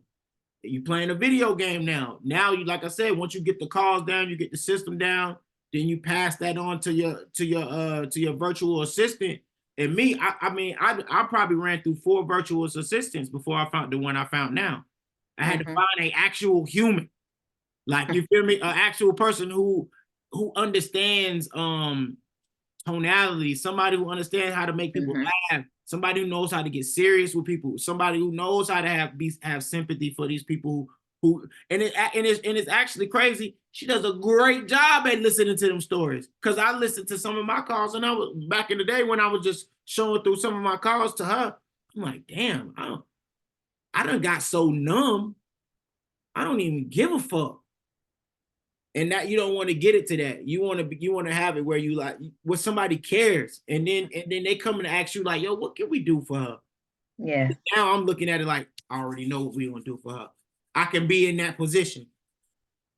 You playing a video game now. Now you, like I said, once you get the calls down, you get the system down, then you pass that on to your virtual assistant. And me, I mean, I probably ran through 4 virtual assistants before I found the one I found now. I had to Mhm. find an actual human, like, you feel me, an actual person who understands tonality, somebody who understands how to make people Mhm. laugh, somebody who knows how to get serious with people, somebody who knows how to have sympathy for these people who and it's actually crazy. She does a great job at listening to them stories. Cause I listened to some of my calls, and I was back in the day when I was just showing through some of my calls to her. I'm like, damn, I done got so numb. I don't even give a fuck. And that you don't want to get it to that. You want to have it where you like where somebody cares, and then they come and ask you like, yo, what can we do for her? Yeah. Now I'm looking at it like, I already know what we gonna do for her. I can be in that position.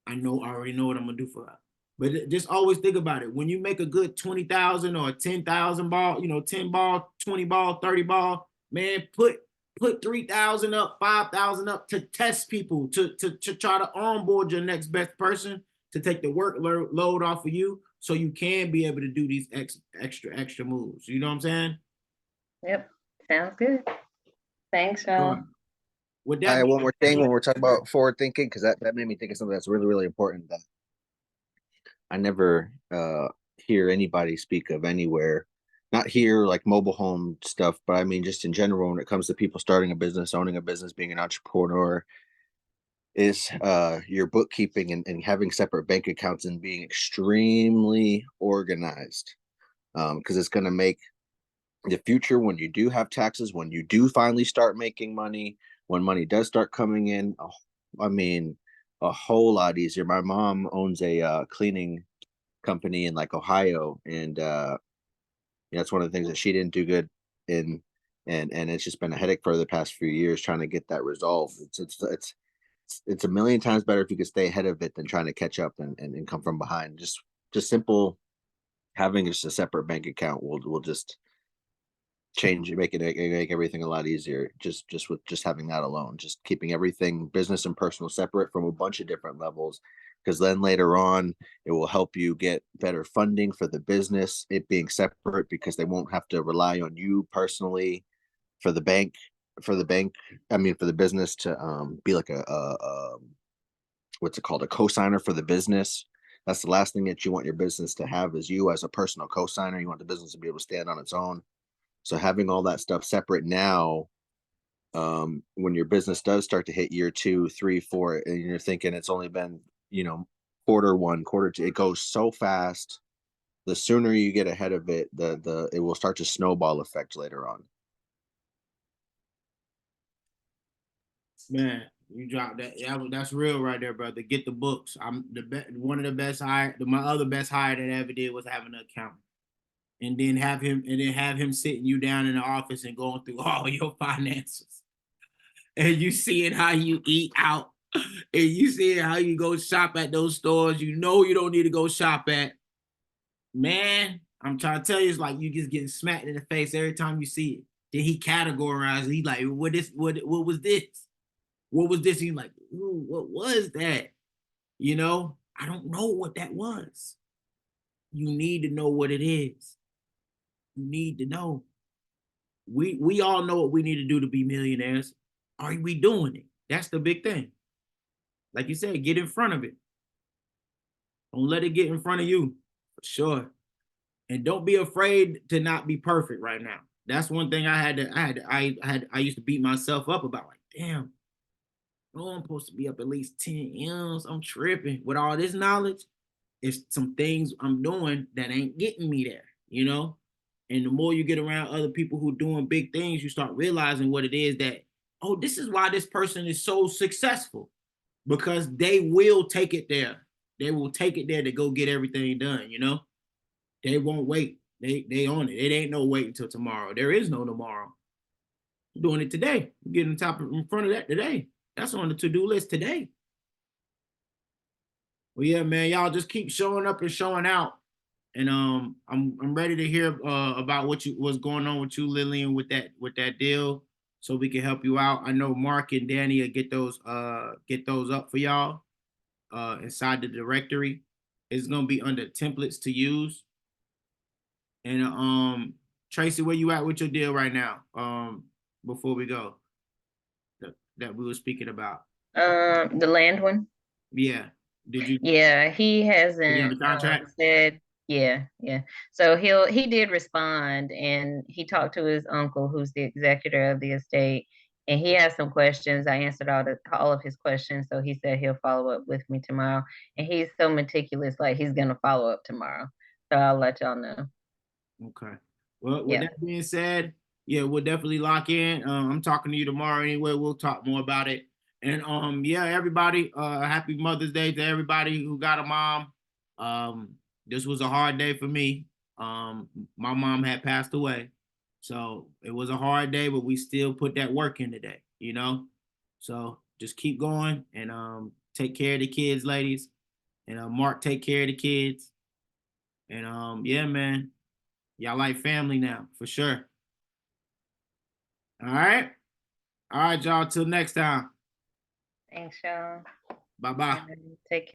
I already know what I'm gonna do for her. But just always think about it. When you make a good 20,000 or 10,000 ball, 10 ball, 20 ball, 30 ball, man, put 3,000 up, 5,000 up to test people, to try to onboard your next best person, to take the workload off of you, so you can be able to do these extra moves. You know what I'm saying? Yep. Sounds good. Thanks, y'all. Sure. With I that, one more thing when we're talking about forward thinking, because that made me think of something that's really, really important that I never hear anybody speak of anywhere. Not here like mobile home stuff, but I mean just in general when it comes to people starting a business, owning a business, being an entrepreneur, is your bookkeeping and having separate bank accounts and being extremely organized. Because it's going to make the future, when you do have taxes, when you do finally start making money, when money does start coming in, I mean, a whole lot easier. My mom owns a cleaning company in like Ohio, and that's one of the things that she didn't do good in, and it's just been a headache for the past few years trying to get that resolved. It's a million times better if you could stay ahead of it than trying to catch up and come from behind. Just simple having just a separate bank account will just change, make everything a lot easier. Just with just having that alone, just keeping everything business and personal separate from a bunch of different levels, because then later on it will help you get better funding for the business, it being separate, because they won't have to rely on you personally for the bank for the business to be like a what's it called, a co-signer for the business. That's the last thing that you want your business to have, is you as a personal co-signer. You want the business to be able to stand on its own. So having all that stuff separate now, when your business does start to hit year 2, 3, 4, and you're thinking it's only been, quarter 1, quarter 2, it goes so fast. The sooner you get ahead of it, it will start to snowball effect later on. man, you dropped that. That's real right there, brother. Get the books. I'm one of the best hire. My other best hire that I ever did was having an accountant, and then have him sitting you down in the office and going through all your finances, and you seeing how you eat out, and you seeing how you go shop at those stores you don't need to go shop at. Man, I'm trying to tell you, it's like you just getting smacked in the face every time you see it. Then he categorized. He like, what was this? What was this? He's like, ooh, what was that? I don't know what that was. You need to know what it is. You need to know. We all know what we need to do to be millionaires. Are we doing it? That's the big thing. Like you said, get in front of it. Don't let it get in front of you, for sure. And don't be afraid to not be perfect right now. That's one thing I used to beat myself up about. Like, damn, oh, I'm supposed to be up at least 10 M's. I'm tripping. With all this knowledge, it's some things I'm doing that ain't getting me there. And the more you get around other people who doing big things, you start realizing what it is that, oh, this is why this person is so successful, because they will take it there. They will take it there to go get everything done. They won't wait. They on it. It ain't no wait until tomorrow. There is no tomorrow. You're doing it today. You're getting in front of that today. That's on the to-do list today. Well, yeah, man, y'all just keep showing up and showing out. And I'm ready to hear about what's going on with you, Lillian, with that deal, so we can help you out. I know Mark and Danny will get those up for y'all inside the directory. It's gonna be under templates to use. And Tracy, where you at with your deal right now? Before we go, that we were speaking about. The land one. Yeah. Did you Yeah, he get hasn't on the contract? said, yeah. So he did respond, and he talked to his uncle, who's the executor of the estate, and he had some questions. I answered all of his questions, so he said he'll follow up with me tomorrow. And he's so meticulous, like he's gonna follow up tomorrow. So I'll let y'all know. Okay. Well, with Yeah. that being said, yeah, we'll definitely lock in. I'm talking to you tomorrow anyway. We'll talk more about it. And yeah, everybody, happy Mother's Day to everybody who got a mom. This was a hard day for me. My mom had passed away. So it was a hard day, but we still put that work in today, you know? So just keep going and take care of the kids, ladies. And Mark, take care of the kids. And yeah, man. Y'all like family now, for sure. All right. All right, y'all. Till next time. Thanks, y'all. Bye-bye. Take care.